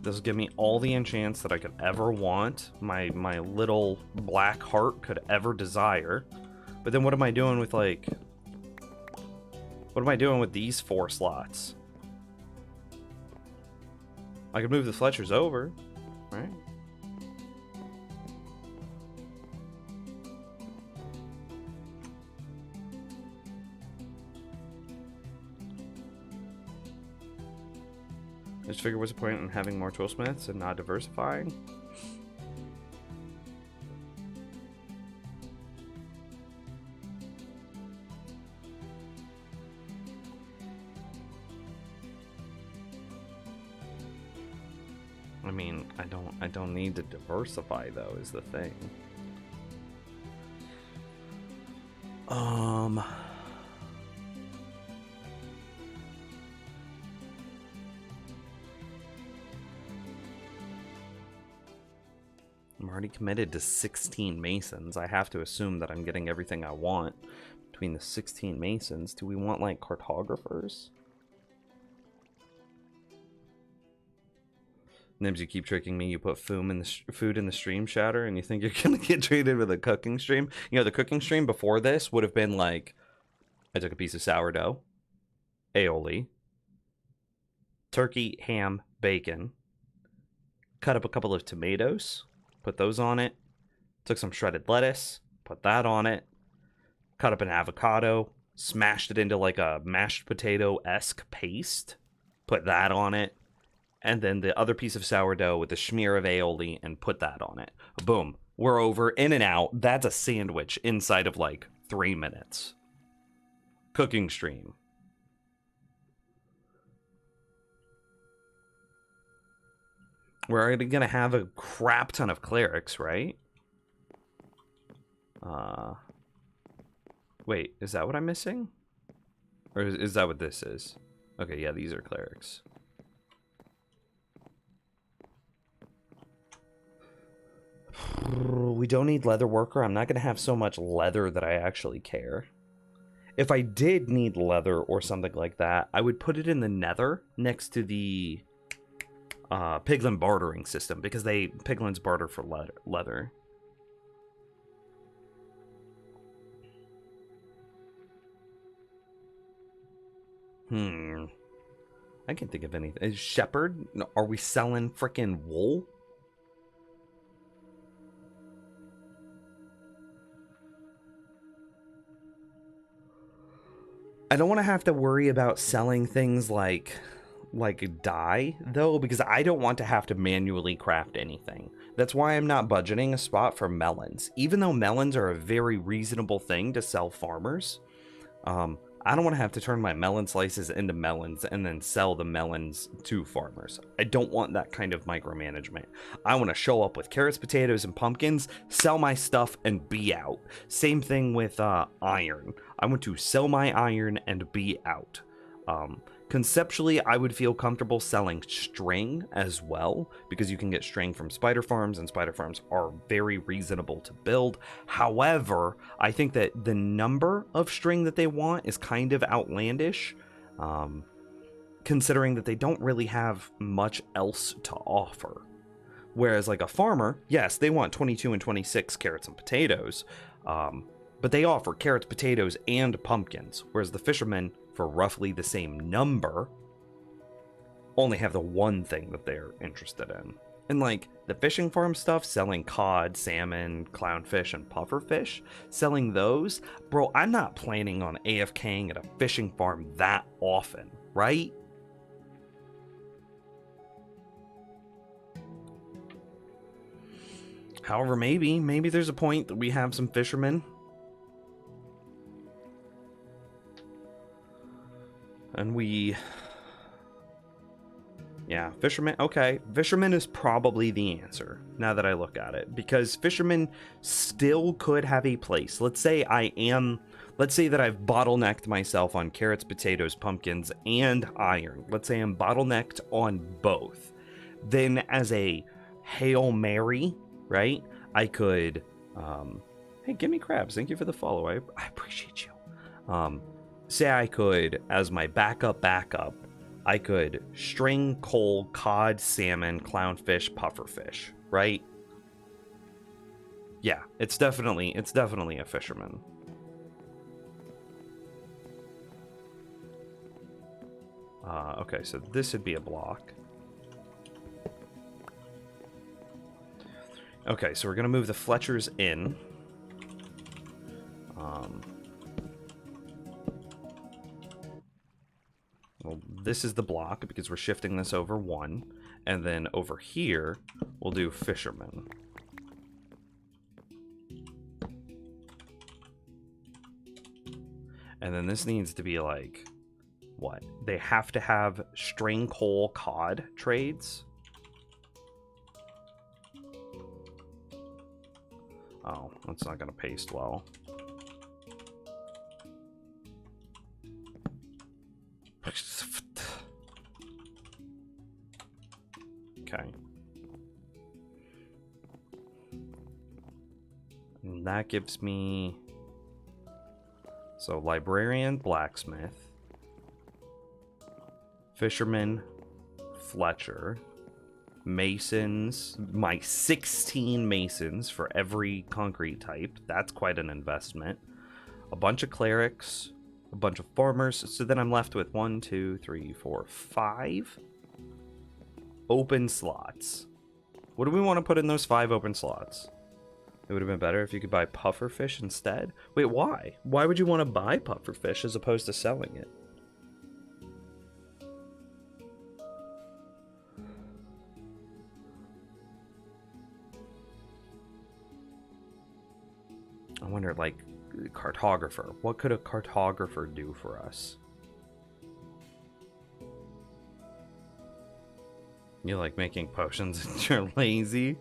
This will give me all the enchants that I could ever want, my little black heart could ever desire. But then what am I doing with, like... What am I doing with these 4 slots? I could move the Fletchers over, right? I just figured what's the point in having more toolsmiths and not diversifying? I mean, I don't need to diversify though, is the thing. I'm already committed to 16 Masons. I have to assume that I'm getting everything I want between the 16 Masons. Do we want, like, cartographers? Nibs, you keep tricking me. You put food in the stream shatter, and you think you're gonna get treated with a cooking stream. You know, the cooking stream before this would have been like, I took a piece of sourdough, aioli, turkey, ham, bacon, cut up a couple of tomatoes, put those on it, took some shredded lettuce, put that on it, cut up an avocado, smashed it into like a mashed potato-esque paste, put that on it, and then the other piece of sourdough with a smear of aioli and put that on it. Boom. We're over, in and out. That's a sandwich inside of like 3 minutes. Cooking stream. We're already going to have a crap ton of clerics, right? Wait, is that what I'm missing? Or is that what this is? Okay, yeah, these are clerics. We don't need leather worker. I'm not going to have so much leather that I actually care. If I did need leather or something like that, I would put it in the nether next to the piglin bartering system, because piglins barter for leather. I can't think of anything. Is shepherd? Are we selling frickin' wool? I don't want to have to worry about selling things like dye, though, because I don't want to have to manually craft anything. That's why I'm not budgeting a spot for melons. Even though melons are a very reasonable thing to sell farmers, I don't want to have to turn my melon slices into melons and then sell the melons to farmers. I don't want that kind of micromanagement. I want to show up with carrots, potatoes, and pumpkins, sell my stuff, and be out. Same thing with iron. I want to sell my iron and be out. Conceptually, I would feel comfortable selling string as well, because you can get string from spider farms, and spider farms are very reasonable to build. However, I think that the number of string that they want is kind of outlandish, considering that they don't really have much else to offer. Whereas like a farmer, yes, they want 22 and 26 carrots and potatoes, but they offer carrots, potatoes, and pumpkins, whereas the fishermen, for roughly the same number, only have the one thing that they're interested in. And like the fishing farm stuff, selling cod, salmon, clownfish, and pufferfish, selling those, bro, I'm not planning on AFKing at a fishing farm that often, right? However, maybe there's a point that we have some fishermen. And yeah, fishermen. Okay, fishermen is probably the answer now that I look at it, because fishermen still could have a place. Let's say that I've bottlenecked myself on carrots, potatoes, pumpkins, and iron. Let's say I'm bottlenecked on both. Then as a Hail Mary, right, I could, hey, give me crabs. Thank you for the follow. I appreciate you. Say I could, as my backup, I could string, coal, cod, salmon, clownfish, pufferfish, right? Yeah, it's definitely a fisherman. Okay, so this would be a block. Okay, so we're gonna move the Fletchers in. Well, this is the block because we're shifting this over 1, and then over here we'll do fisherman. And then this needs to be like, what? They have to have string, coal, cod trades. Oh, that's not going to paste well. Okay. And that gives me... So, librarian, blacksmith, fisherman, Fletcher, masons, my 16 masons for every concrete type. That's quite an investment. A bunch of clerics, a bunch of farmers. So then I'm left with 1, 2, 3, 4, 5 open slots. What do we want to put in those 5 open slots? It would have been better if you could buy pufferfish instead. Wait, why? Why would you want to buy pufferfish as opposed to selling it? I wonder, like, cartographer. What could a cartographer do for us? You like making potions and you're lazy?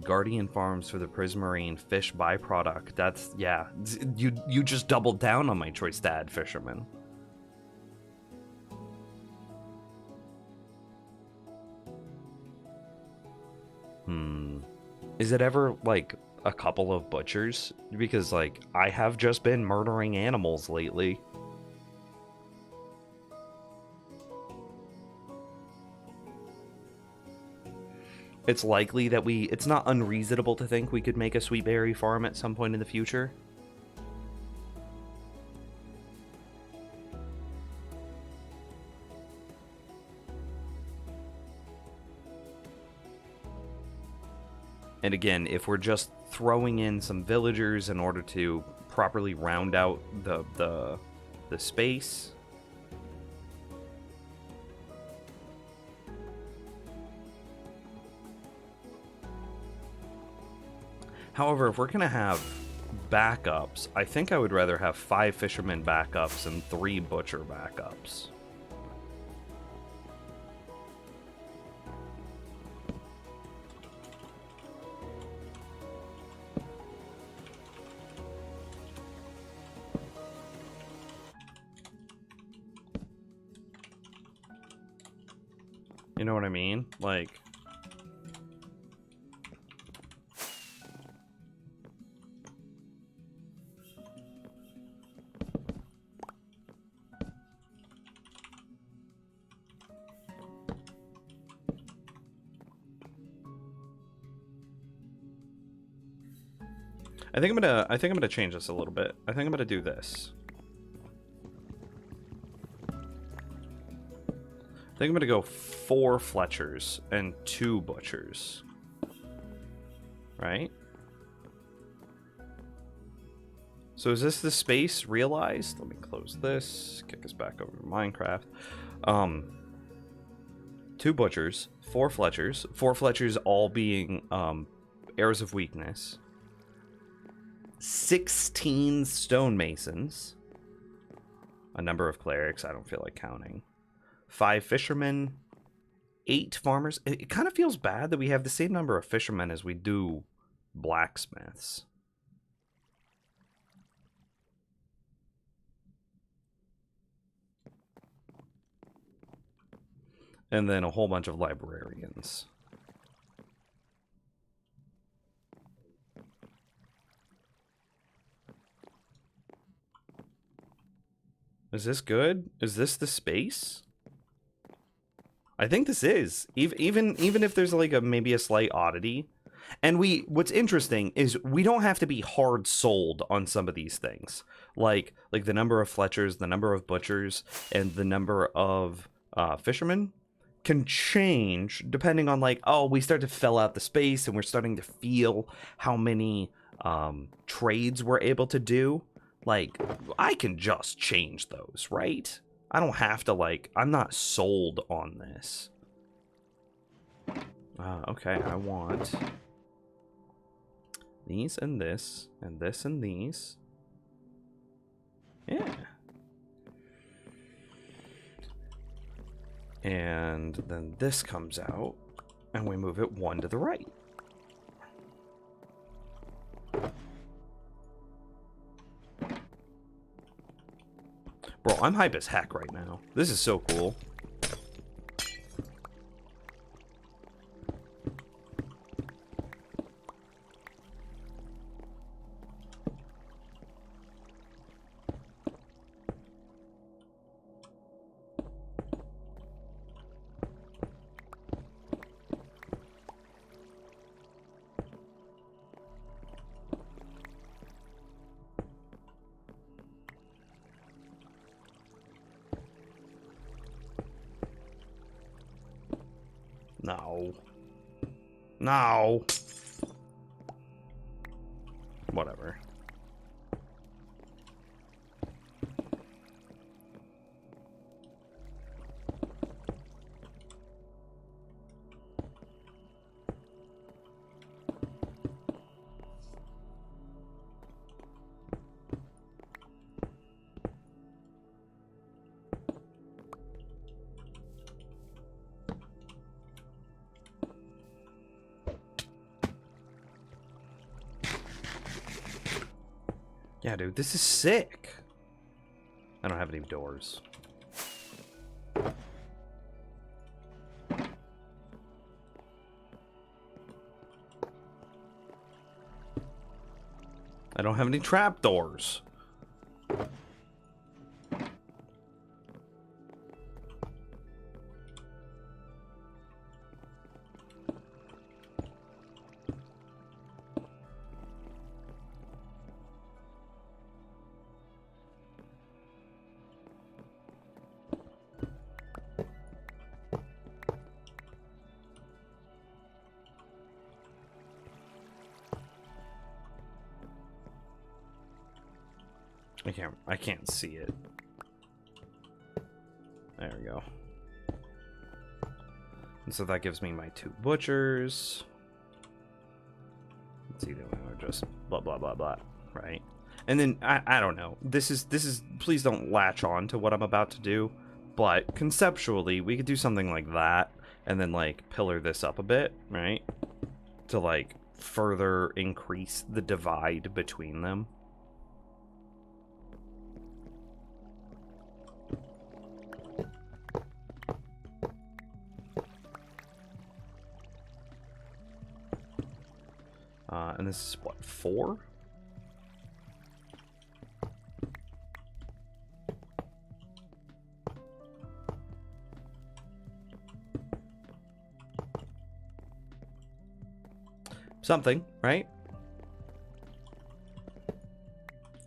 Guardian farms for the prismarine fish byproduct. That's, yeah. You just doubled down on my choice to add fisherman. Is it ever, like, a couple of butchers? Because, like, I have just been murdering animals lately. It's likely that it's not unreasonable to think we could make a sweet berry farm at some point in the future. And again, if we're just throwing in some villagers in order to properly round out the space. However, if we're going to have backups, I think I would rather have 5 fishermen backups and 3 butcher backups. You know what I mean? Like... I think I'm gonna change this a little bit. I think I'm gonna do this. I think I'm gonna go 4 Fletchers and 2 butchers. Right? So is this the space realized? Let me close this. Kick us back over to Minecraft. 2 butchers, 4 Fletchers. 4 Fletchers all being heirs of weakness. 16 stonemasons. A number of clerics, I don't feel like counting. 5 fishermen. 8 farmers. It kind of feels bad that we have the same number of fishermen as we do blacksmiths. And then a whole bunch of librarians. Is this good? Is this the space? I think this is. Even if there's like maybe a slight oddity. And what's interesting is we don't have to be hard sold on some of these things. Like the number of Fletchers, the number of butchers, and the number of fishermen can change depending on like, oh, we start to fill out the space and we're starting to feel how many trades we're able to do. Like, I can just change those, right? I don't have to, like, I'm not sold on this. Okay, I want these and this, and this and these. Yeah. And then this comes out, and we move it one to the right. Bro, I'm hype as heck right now. This is so cool. No. No. Whatever. Yeah, dude, this is sick. I don't have any doors. I don't have any trapdoors. I can't see it. There we go. And so that gives me my 2 butchers. It's either one or just blah blah blah blah, right? And then I don't know. This is please don't latch on to what I'm about to do, but conceptually we could do something like that and then like pillar this up a bit, right? To like further increase the divide between them. And this is what, 4? Something, right?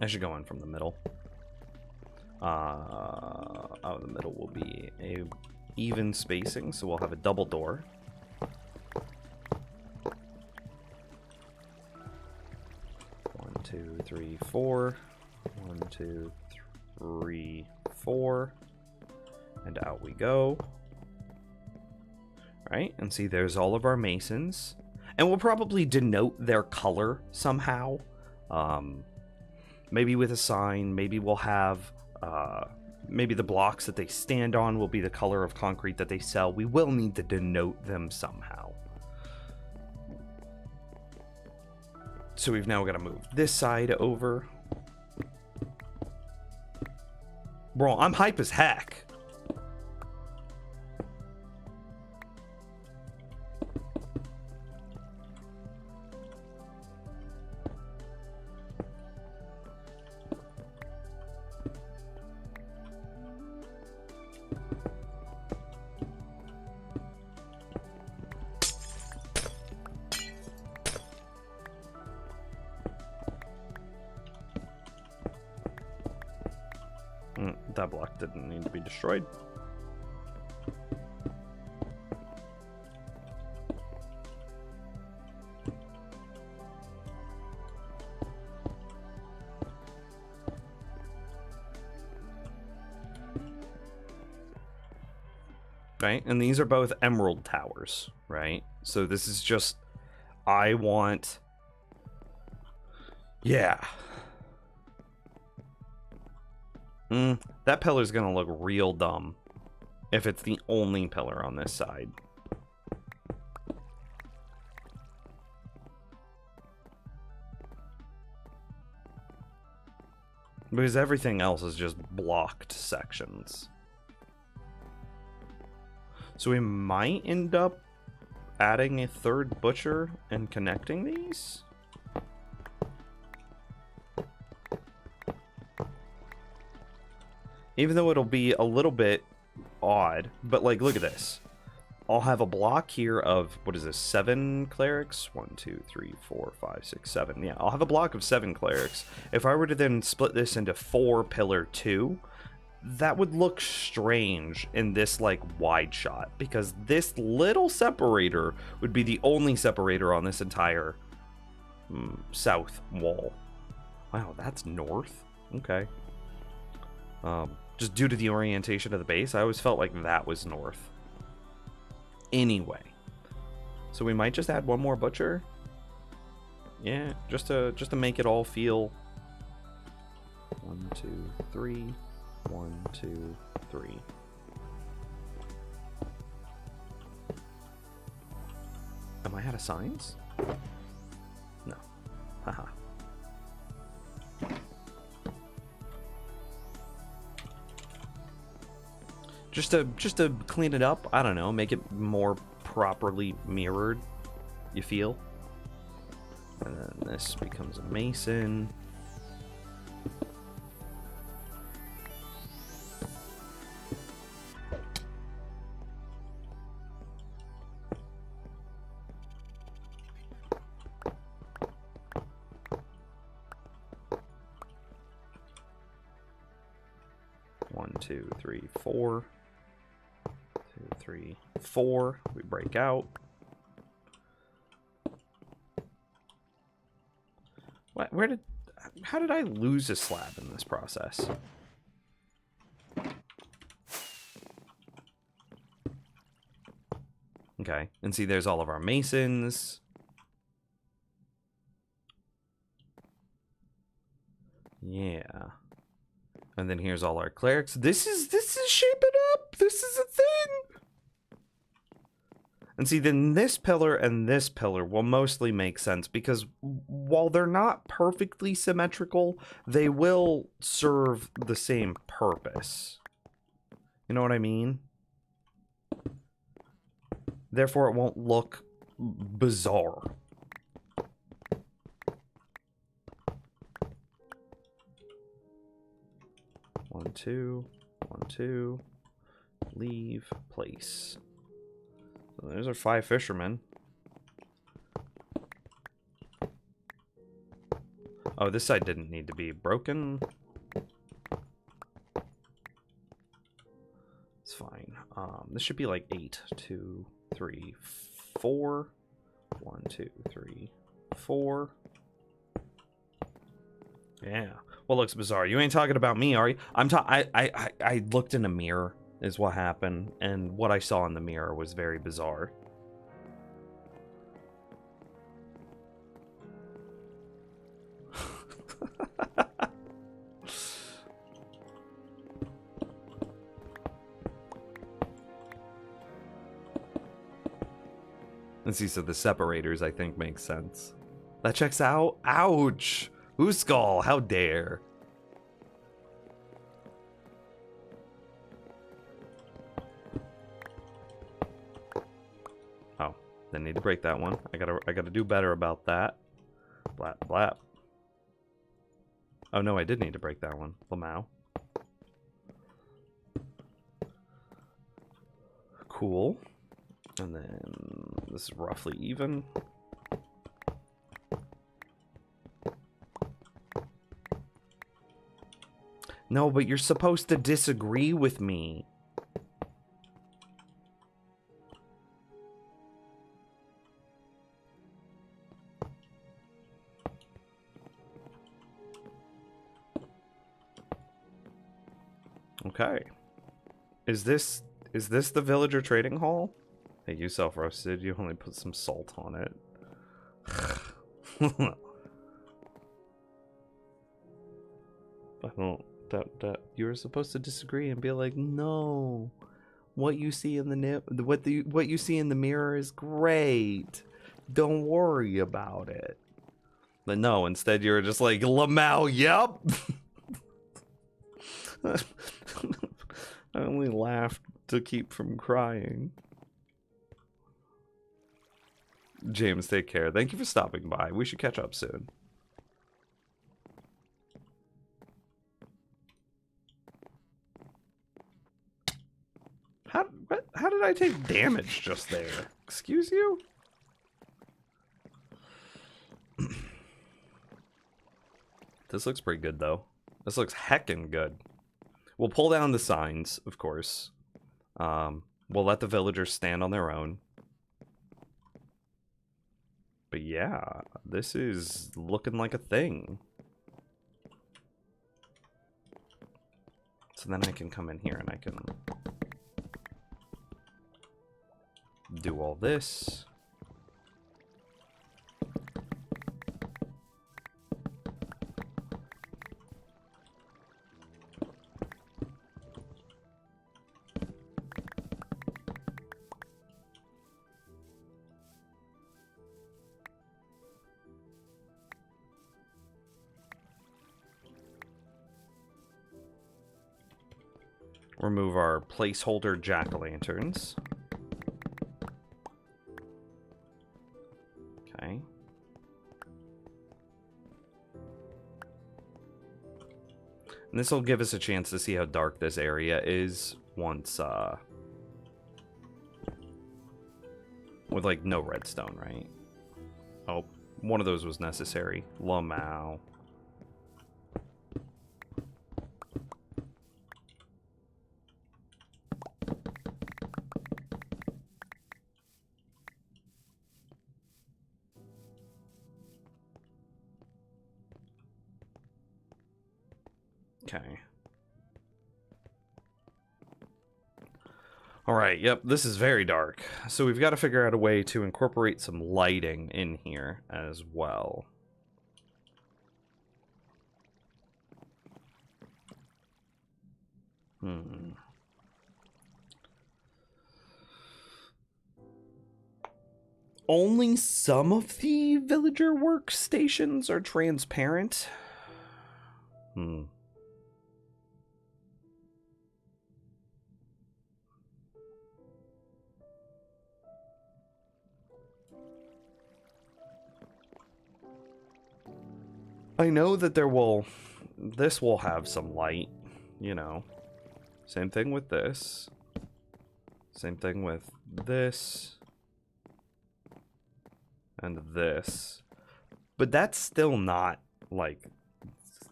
I should go in from the middle. Oh, the middle will be a even spacing, so we'll have a double door. 2, 3, 4. 1, 2, 3, 4. And out we go. Right? And see, there's all of our masons. And we'll probably denote their color somehow. Maybe with a sign. Maybe we'll have... maybe the blocks that they stand on will be the color of concrete that they sell. We will need to denote them somehow. So we've now got to move this side over. Bro, I'm hype as heck. That block didn't need to be destroyed. Right, and these are both emerald towers, right? So this is just, I want, yeah. That pillar's gonna look real dumb if it's the only pillar on this side. Because everything else is just blocked sections. So we might end up adding a third butcher and connecting these? Even though it'll be a little bit odd, but like, look at this. I'll have a block here of, what is this, 7 clerics? 1, 2, 3, 4, 5, 6, 7. Yeah, I'll have a block of 7 clerics. If I were to then split this into 4 pillar 2, that would look strange in this like wide shot, because this little separator would be the only separator on this entire south wall. Wow, that's north. Okay. Just due to the orientation of the base, I always felt like that was north. Anyway, so we might just add one more butcher. Yeah, just to make it all feel 1, 2, 3. 1, 2, 3. Am I out of signs? No. Haha. Just to clean it up, I don't know, make it more properly mirrored, you feel? And then this becomes a mason. One, two, three, 4. 2, 3, 4. We break out. What? How did I lose a slab in this process? Okay, and see, there's all of our masons. Yeah. And then here's all our clerics. This is shaping up. This is a thing. And see, then this pillar and this pillar will mostly make sense, because while they're not perfectly symmetrical, they will serve the same purpose. You know what I mean? Therefore, it won't look bizarre. One, two, 1, 2. Leave place. So there's our 5 fishermen. Oh, this side didn't need to be broken. It's fine. This should be like 8. 2, 3, 4. 1, 2, 3, 4. Yeah. What looks bizarre? You ain't talking about me, are you? I looked in a mirror, is what happened, and what I saw in the mirror was very bizarre. Let's see, so the separators, I think, make sense. That checks out. Ouch! Uskal, how dare. Oh, they need to break that one. I gotta do better about that. Blap, blap. Oh no, I did need to break that one. Lamau. Cool. And then this is roughly even. No, but you're supposed to disagree with me. Okay. Is this the villager trading hall? Hey, you self-roasted. You only put some salt on it. I don't. That you were supposed to disagree and be like, no, what you see in what you see in the mirror is great. Don't worry about it. But no, instead you were just like, Lamau, yep. I only laughed to keep from crying. James, take care. Thank you for stopping by. We should catch up soon. How did I take damage just there? Excuse you? This looks pretty good, though. This looks heckin' good. We'll pull down the signs, of course. We'll let the villagers stand on their own. But yeah, this is looking like a thing. So then I can come in here and I can do all this. Remove our placeholder jack-o'-lanterns. Okay. And this will give us a chance to see how dark this area is once, with, like, no redstone, right? Oh, one of those was necessary. Lamau. Okay. Alright, yep, this is very dark. So we've got to figure out a way to incorporate some lighting in here as well. Only some of the villager workstations are transparent. I know that this will have some light, you know. Same thing with this. Same thing with this. And this. But that's still not, like,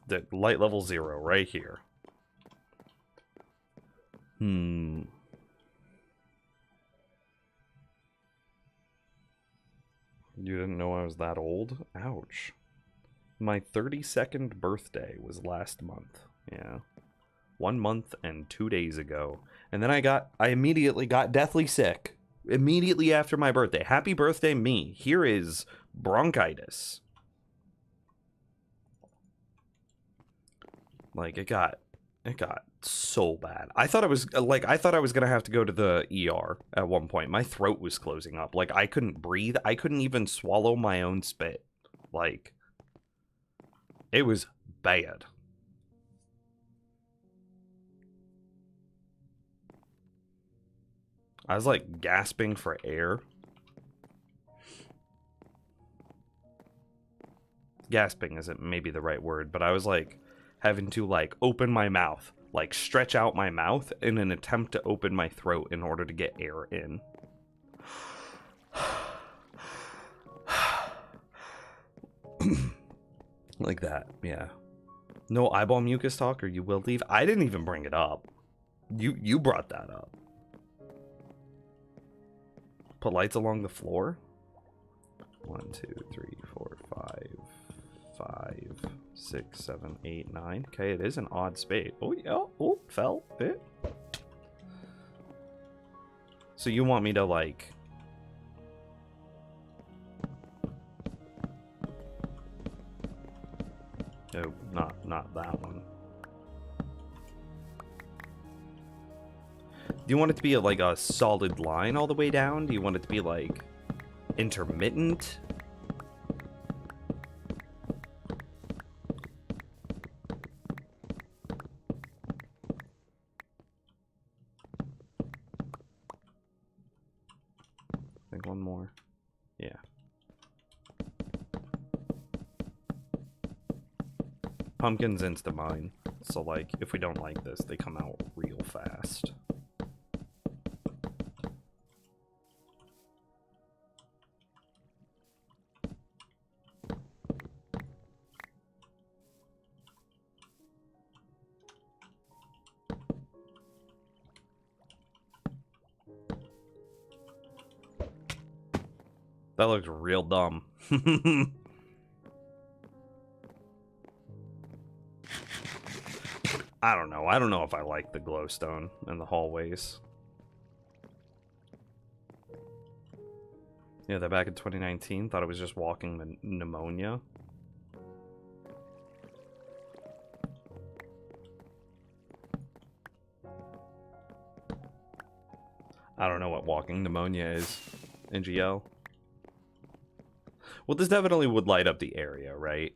the light level 0 right here. You didn't know I was that old? Ouch. My 32nd birthday was last month. Yeah. 1 month and 2 days ago. And then I immediately got deathly sick. Immediately after my birthday. Happy birthday, me. Here is bronchitis. Like, it got so bad. I thought I was gonna have to go to the ER at one point. My throat was closing up. Like, I couldn't breathe. I couldn't even swallow my own spit. Like, it was bad. I was like gasping for air. Gasping isn't maybe the right word, but I was like having to like open my mouth like stretch out my mouth in an attempt to open my throat in order to get air in. Like that, yeah. No eyeball mucus talk or you will leave. I didn't even bring it up. You brought that up. Put lights along the floor. 1, 2, 3, 4, 5, 6, 7, 8, 9. Okay, it is an odd space. Oh yeah. Oh, fell. It. So you want me to like? Oh, not that one. Do you want it to be like a solid line all the way down? Do you want it to be like intermittent? I think one more. Yeah. Pumpkins insta mine. So like if we don't like this, they come out real fast. That looks real dumb. I don't know. I don't know if I like the glowstone in the hallways. Yeah, that back in 2019, thought it was just walking pneumonia. I don't know what walking pneumonia is. NGL. Well, this definitely would light up the area, right?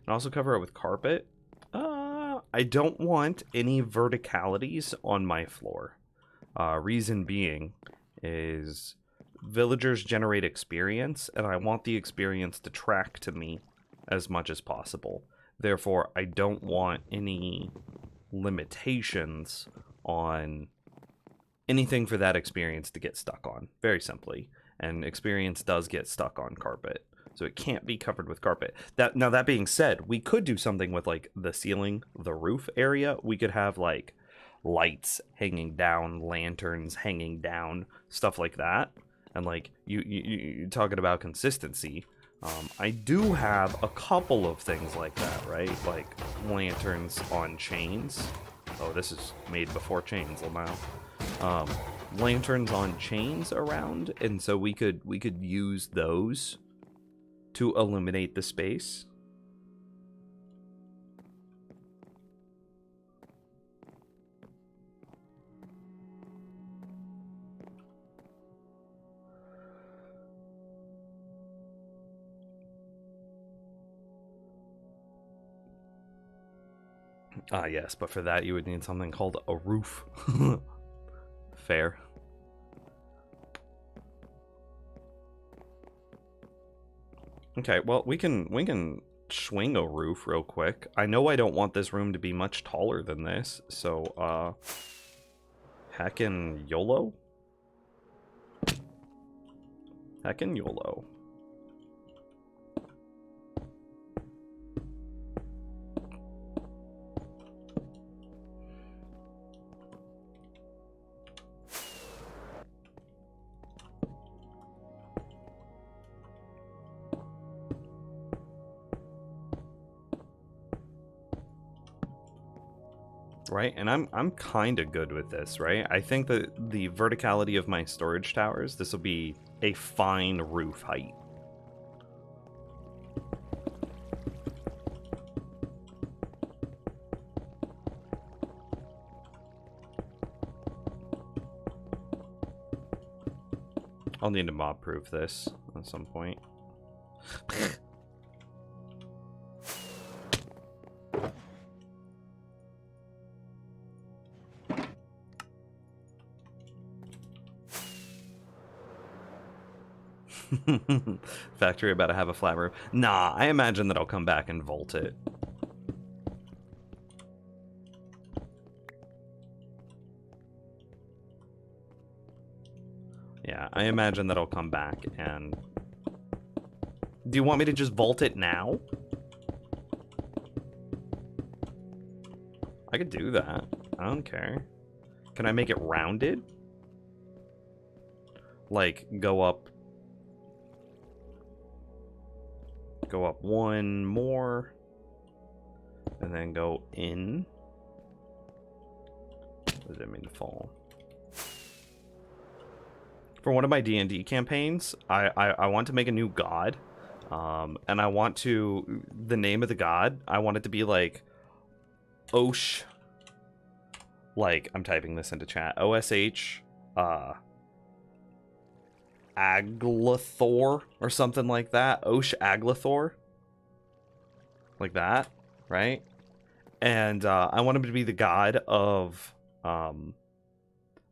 And also cover it with carpet. I don't want any verticalities on my floor. Reason being is villagers generate experience, and I want the experience to track to me as much as possible. Therefore, I don't want any limitations on anything for that experience to get stuck on, very simply. And experience does get stuck on carpet, so it can't be covered with carpet. Now that being said, we could do something with like the ceiling, the roof area. We could have like lights hanging down, lanterns hanging down, stuff like that. And like you're talking about consistency. I do have a couple of things like that, right? Like lanterns on chains. Oh, this is made before chains, Lamau. Lanterns on chains around, and so we could use those to illuminate the space. Ah, yes, but for that you would need something called a roof. Fair. Okay, well, we can swing a roof real quick. I know I don't want this room to be much taller than this, so, heckin' YOLO? Heckin' YOLO. Right, and I'm kind of good with this, right? I think that the verticality of my storage towers, this will be a fine roof height. I'll need to mob proof this at some point. Factory about to have a flat roof. Nah, I imagine that I'll come back and vault it. Yeah, I imagine that I'll come back and... Do you want me to just vault it now? I could do that. I don't care. Can I make it rounded? Like, go up one more, and then go in. What does it mean to fall? For one of my D&D campaigns, I want to make a new god, and I want to, the name of the god, I want it to be like Osh, like, I'm typing this into chat, O-S-H, Aglathor or something like that. Osh Aglathor. Like that, right? And I want him to be the god of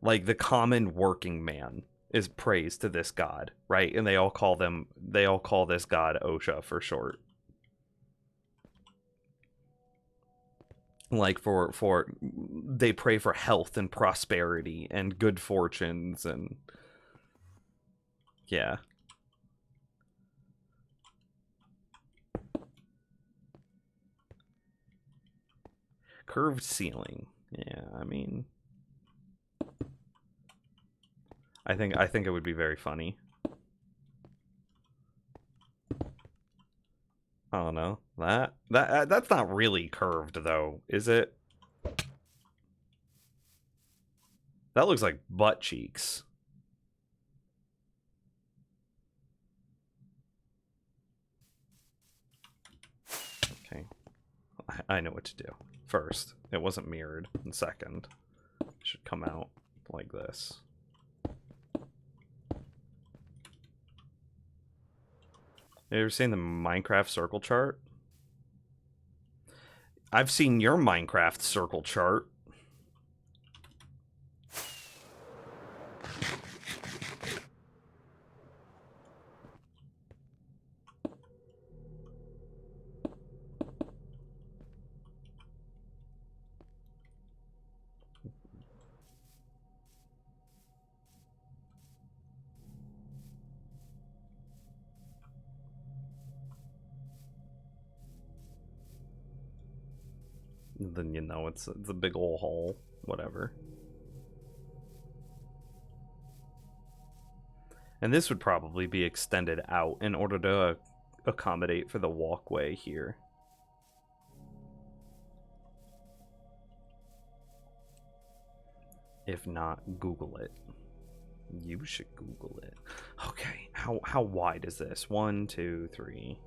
like the common working man is praised to this god, right? And they all call this god Osha for short. Like for they pray for health and prosperity and good fortunes and yeah. Curved ceiling. Yeah, I mean, I think it would be very funny. I don't know. That's not really curved though, is it? That looks like butt cheeks. Okay. I know what to do. First, it wasn't mirrored. And second, it should come out like this. Have you ever seen the Minecraft circle chart? I've seen your Minecraft circle chart. Then you know it's a big ol' hole. Whatever. And this would probably be extended out in order to accommodate for the walkway here. If not, Google it. You should Google it. Okay, how wide is this? 1, 2, 3.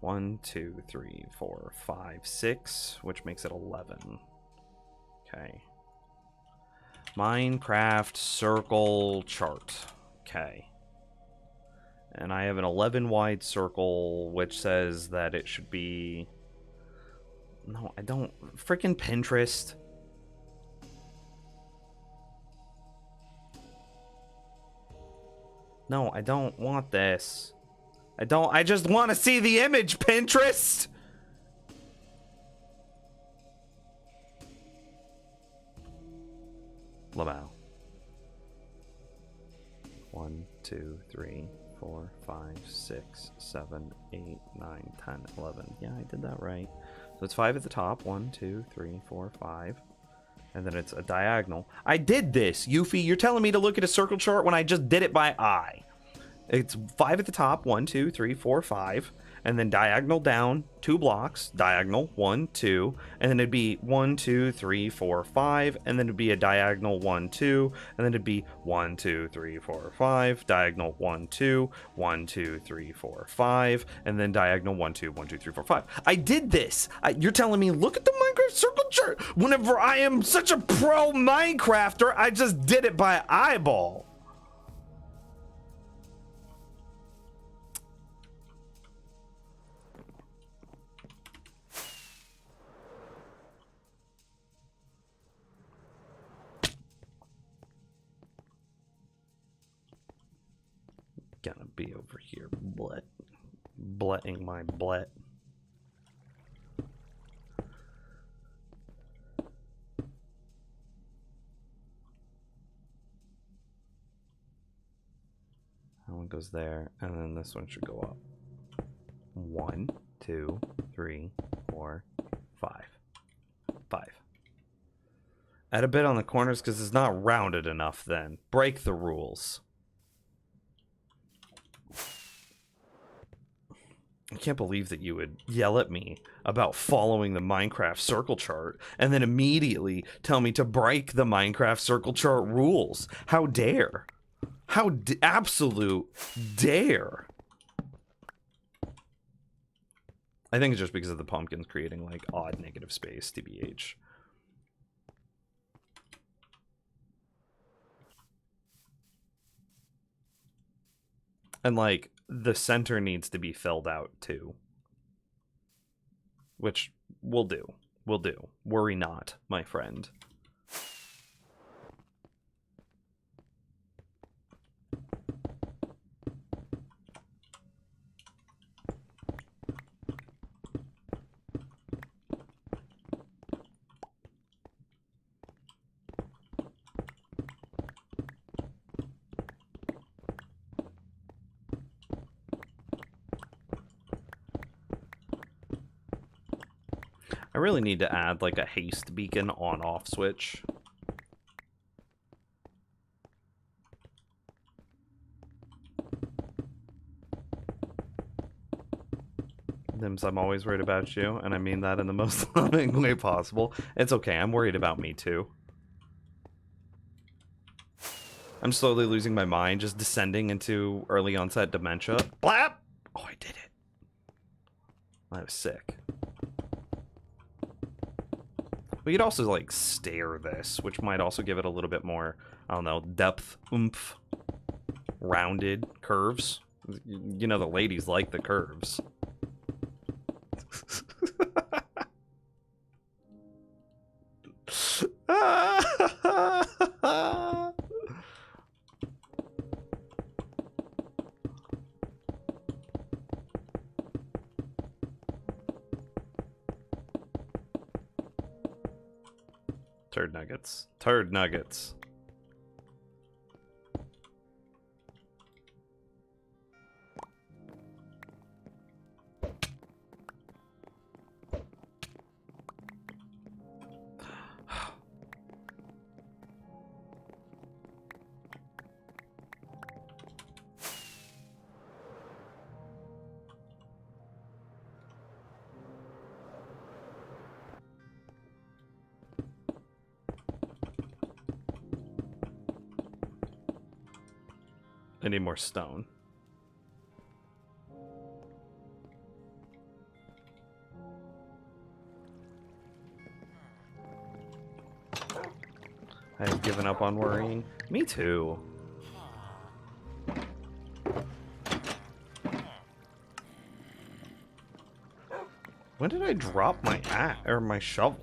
1, 2, 3, 4, 5, 6, which makes it 11. Okay. Minecraft circle chart. Okay. And I have an 11 wide circle, which says that it should be... No, I don't... Freaking Pinterest. No, I don't want this. I just want to see the image, Pinterest! Labao. 1, 2, 3, 4, 5, 6, 7, 8, 9, 10, 11. Yeah, I did that right. So it's 5 at the top. 1, 2, 3, 4, 5. And then it's a diagonal. I did this, Yuffie. You're telling me to look at a circle chart when I just did it by eye. It's 5 at the top. 1, 2, 3, 4, 5. And then diagonal down 2 blocks. Diagonal 1, 2. And then it'd be 1, 2, 3, 4, 5. And then it'd be a diagonal 1, 2. And then it'd be 1, 2, 3, 4, 5. Diagonal 1, 2. 1, 2, 3, 4, 5. And then diagonal 1, 2, 1, 2, 3, 4, 5. I did this. You're telling me, look at the Minecraft circle chart. Whenever I am such a pro Minecrafter, I just did it by eyeball. gonna be over here, bletting my blet. That one goes there, and then this one should go up. 1, 2, 3, 4, 5. 5. Add a bit on the corners because it's not rounded enough then. Break the rules. I can't believe that you would yell at me about following the Minecraft circle chart and then immediately tell me to break the Minecraft circle chart rules. How dare? How absolute dare. I think it's just because of the pumpkins creating like odd negative space, TBH. And like the center needs to be filled out too. Which we'll do. We'll do. Worry not, my friend. I really need to add like a haste beacon on-off switch. Nims, I'm always worried about you, and I mean that in the most loving way possible. It's okay, I'm worried about me too. I'm slowly losing my mind, just descending into early onset dementia. Blap! Oh, I did it. I was sick. We could also, like, stare this, which might also give it a little bit more, I don't know, depth, oomph, rounded curves. You know, the ladies like the curves. Turd nuggets. Turd nuggets. I need more stone. I have given up on worrying. Me too. When did I drop my my shovel?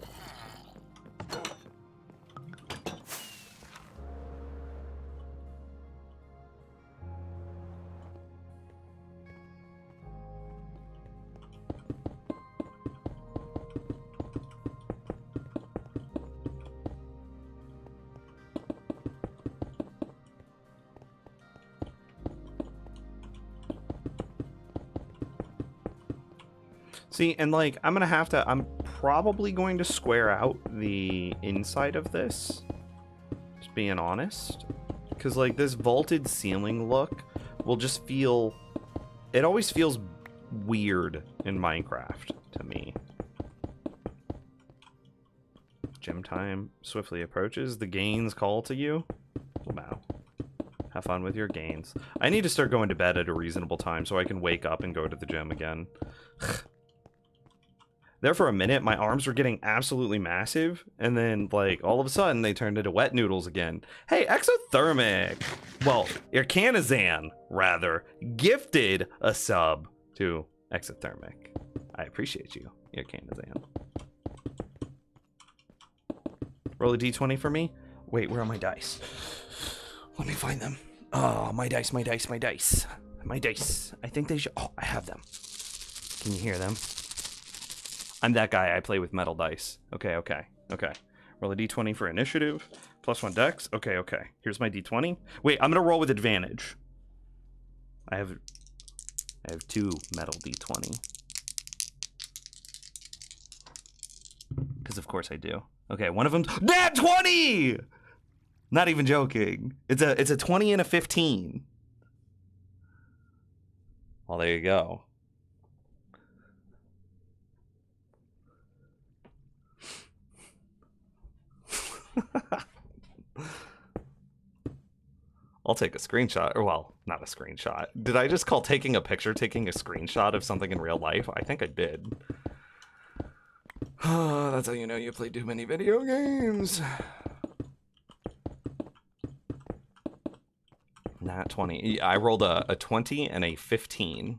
See, and like, I'm probably going to square out the inside of this. Just being honest. Because, like, this vaulted ceiling look will just feel... It always feels weird in Minecraft to me. Gym time swiftly approaches. The gains call to you. Wow. Have fun with your gains. I need to start going to bed at a reasonable time so I can wake up and go to the gym again. There for a minute, my arms were getting absolutely massive, and then, like, all of a sudden, they turned into wet noodles again. Hey, Exothermic! Well, Irkanazan, rather, gifted a sub to Exothermic. I appreciate you, Irkanazan. Roll a d20 for me? Wait, where are my dice? Let me find them. Oh, my dice, my dice, my dice. My dice. I think they should... Oh, I have them. Can you hear them? I'm that guy. I play with metal dice. Okay. Roll a d20 for initiative. +1 dex. Okay. Here's my d20. Wait, I'm going to roll with advantage. I have 2 metal d20. Because of course I do. Okay, one of them's... Nat 20! Not even joking. It's a 20 and a 15. Well, there you go. I'll take a screenshot. Or, well, not a screenshot. Did I just call taking a picture taking a screenshot of something in real life? I think I did. That's how you know you play too many video games. Nat 20. I rolled a 20 and a 15.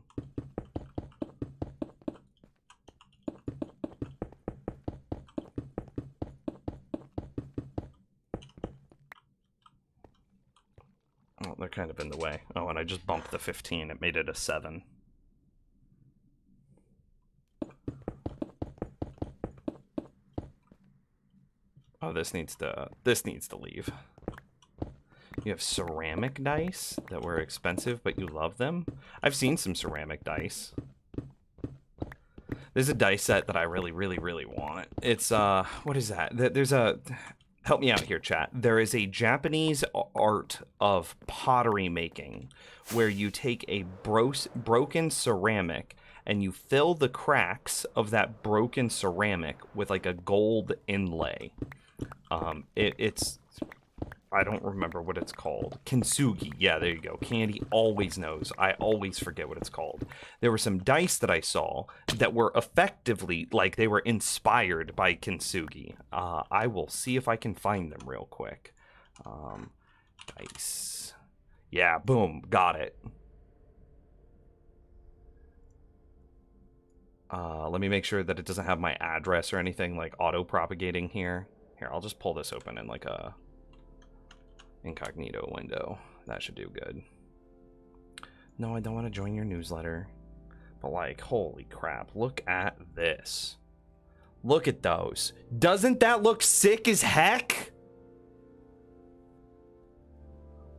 Oh, they're kind of in the way. Oh, and I just bumped the 15. It made it a 7. Oh, this needs to leave. You have ceramic dice that were expensive, but you love them. I've seen some ceramic dice. There's a dice set that I really want. It's what is that? There's a... Help me out here, chat. There is a Japanese art of pottery making where you take a broken ceramic and you fill the cracks of that broken ceramic with like a gold inlay. It's I don't remember what it's called. Kintsugi. Yeah, there you go. Candy always knows. I always forget what it's called. There were some dice that I saw that were effectively, like, they were inspired by Kintsugi. I will see if I can find them real quick. Dice. Yeah, boom. Got it. Let me make sure that it doesn't have my address or anything, like, auto-propagating here. Here, I'll just pull this open in, like, a... incognito window. That should do good. No, I don't want to join your newsletter. But like, holy crap, look at this. Look at those. Doesn't that look sick as heck?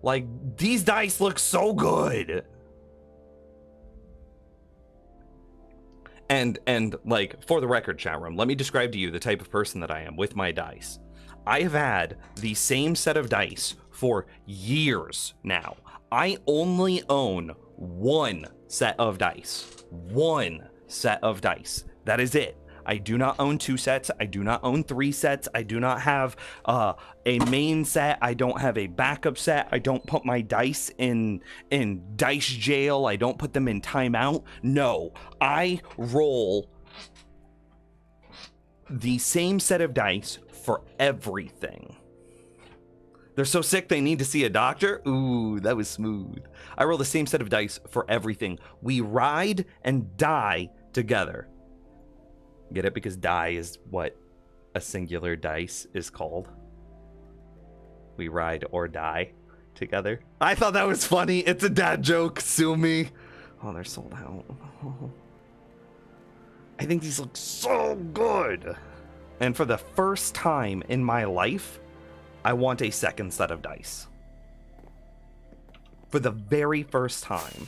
Like, these dice look so good. And like, for the record, chat room, let me describe to you the type of person that I am with my dice. I have had the same set of dice for years now. I only own one set of dice. One set of dice. That is it. I do not own 2 sets. I do not own 3 sets. I do not have a main set. I don't have a backup set. I don't put my dice in dice jail. I don't put them in timeout. No, I roll the same set of dice for everything. They're so sick they need to see a doctor? Ooh, that was smooth. I roll the same set of dice for everything. We ride and die together. Get it? Because die is what a singular dice is called. We ride or die together. I thought that was funny. It's a dad joke. Sue me. Oh, they're sold out. I think these look so good. And for the first time in my life, I want a second set of dice. For the very first time.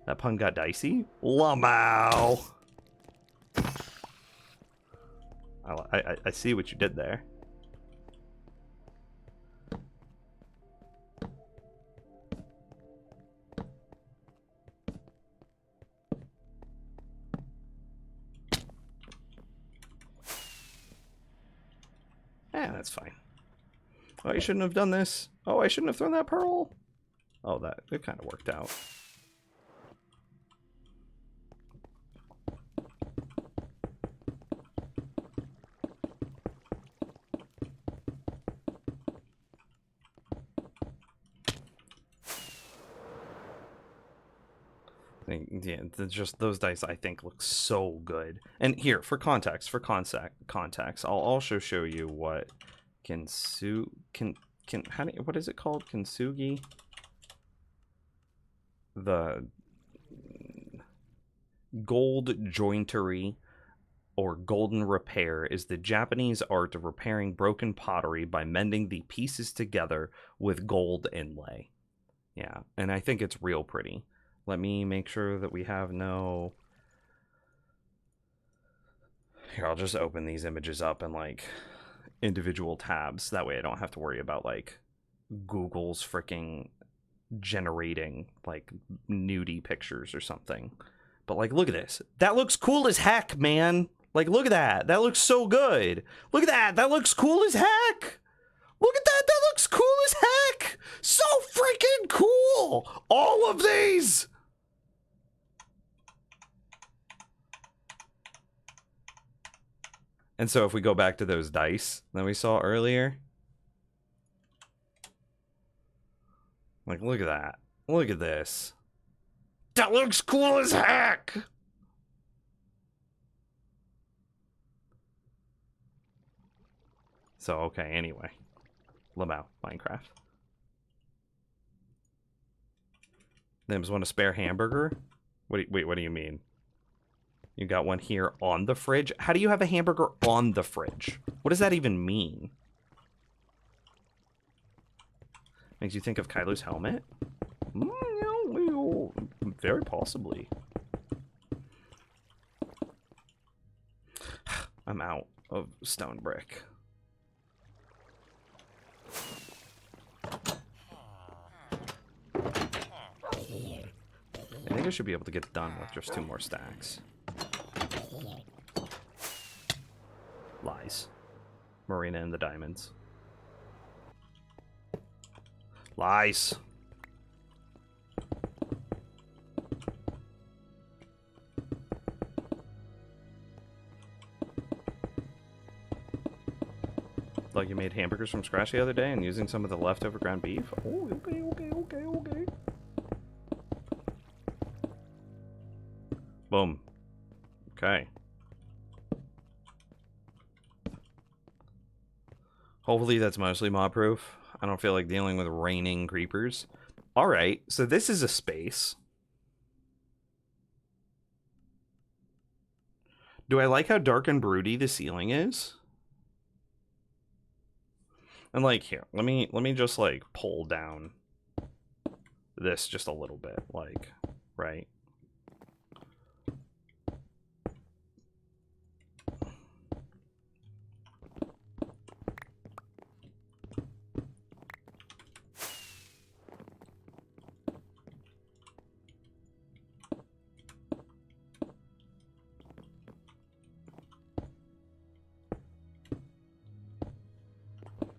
That pun got dicey. Lamau. I see what you did there. Yeah, that's fine. Oh, I shouldn't have done this. Oh, I shouldn't have thrown that pearl. Oh, it kind of worked out. Yeah, just those dice I think look so good. And here, for context, I'll also show you what what is it called? Kintsugi. the gold jointery or golden repair is the Japanese art of repairing broken pottery by mending the pieces together with gold inlay. Yeah, and I think it's real pretty. Let me make sure that we have no... Here, I'll just open these images up in, like, individual tabs. That way I don't have to worry about, like, Google's freaking generating, like, nudie pictures or something. But, like, look at this. That looks cool as heck, man. Like, look at that. That looks so good. Look at that. That looks cool as heck. Look at that. That looks cool as heck. So freaking cool. All of these. And so if we go back to those dice that we saw earlier. Like, look at that. Look at this. That looks cool as heck. So, okay, anyway. Lamau, Minecraft. Nims want a spare hamburger? Wait, what do you mean? You got one here on the fridge? How do you have a hamburger on the fridge? What does that even mean? Makes you think of Kylo's helmet? Very possibly. I'm out of stone brick. I think I should be able to get done with just 2 more stacks. Lies. Marina and the diamonds. Lies. Like you made hamburgers from scratch the other day and using some of the leftover ground beef? Oh, okay. Boom. Okay. Hopefully that's mostly mob proof. I don't feel like dealing with raining creepers. Alright, so this is a space. Do I like how dark and broody the ceiling is? And like here, let me just like pull down this just a little bit, like, right?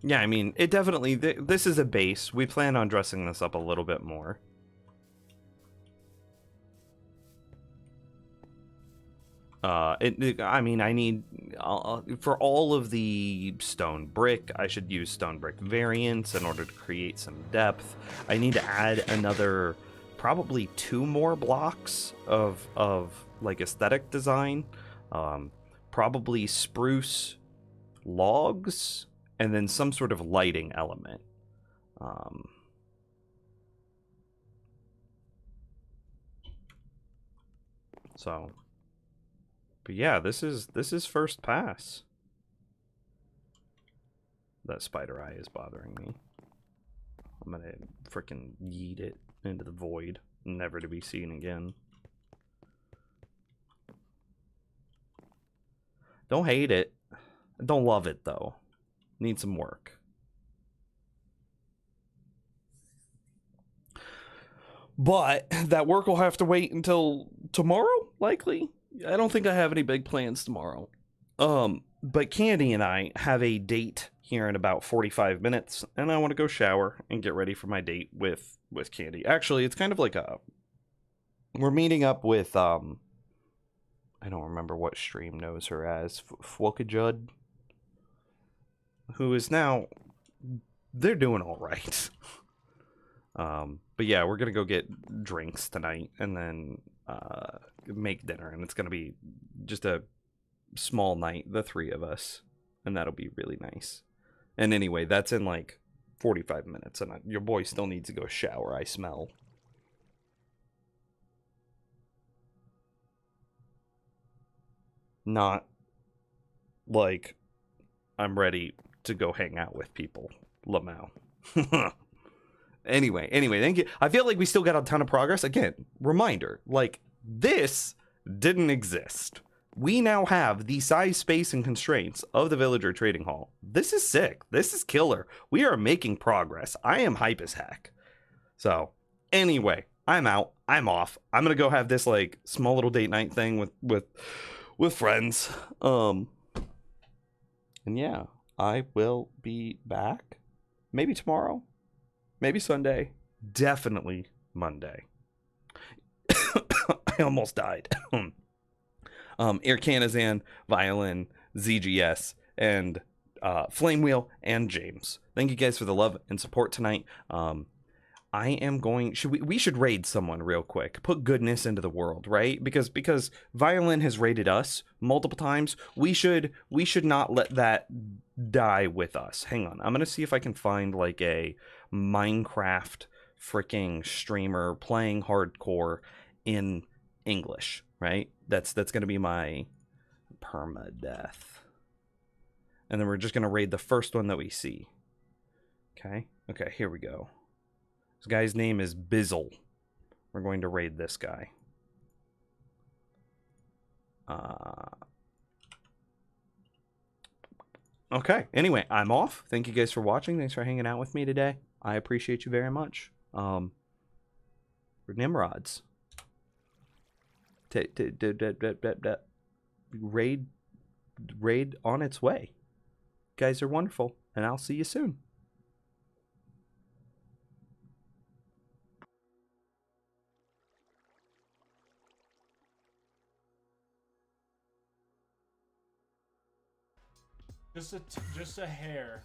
Yeah, I mean, it definitely, this is a base. We plan on dressing this up a little bit more. I mean, I need, for all of the stone brick, I should use stone brick variants in order to create some depth. I need to add another, probably 2 more blocks of like, aesthetic design. Probably spruce logs, and then some sort of lighting element. So, but yeah, this is first pass. That spider eye is bothering me. I'm gonna freaking yeet it into the void, never to be seen again. Don't hate it. Don't love it though. Need some work. But that work will have to wait until tomorrow, likely. I don't think I have any big plans tomorrow. But Candy and I have a date here in about 45 minutes, and I want to go shower and get ready for my date with Candy. Actually, it's kind of like we're meeting up with I don't remember what stream knows her as, Fwokajud, who is now, they're doing all right. But yeah, we're gonna go get drinks tonight and then make dinner, and it's gonna be just a small night, the 3 of us, and that'll be really nice. And anyway, that's in like 45 minutes, and your boy still needs to go shower, I smell. not like I'm ready to go hang out with people, Lamau. Anyway, thank you. I feel like we still got a ton of progress. Again, reminder, like, this didn't exist. We now have the size, space, and constraints of the Villager Trading Hall. This is sick. This is killer. We are making progress. I am hype as heck. So, anyway, I'm out. I'm off. I'm gonna go have this, like, small little date night thing with friends. And yeah, I will be back. Maybe tomorrow. Maybe Sunday. Definitely Monday. I almost died. Irkanazan, Violin, ZGS, and Flame Wheel, and James. Thank you guys for the love and support tonight. I am going. We should raid someone real quick. Put goodness into the world, right? Because Violin has raided us multiple times. We should not let that die with us. Hang on. I'm gonna see if I can find like a Minecraft freaking streamer playing hardcore in English, right? That's gonna be my permadeath. And then we're just gonna raid the first one that we see. Okay, here we go. This guy's name is Bizzle. We're going to raid this guy. Okay, anyway, I'm off. Thank you guys for watching. Thanks for hanging out with me today. I appreciate you very much. For Nimrods. Raid on its way. You guys are wonderful, and I'll see you soon. Just a hair.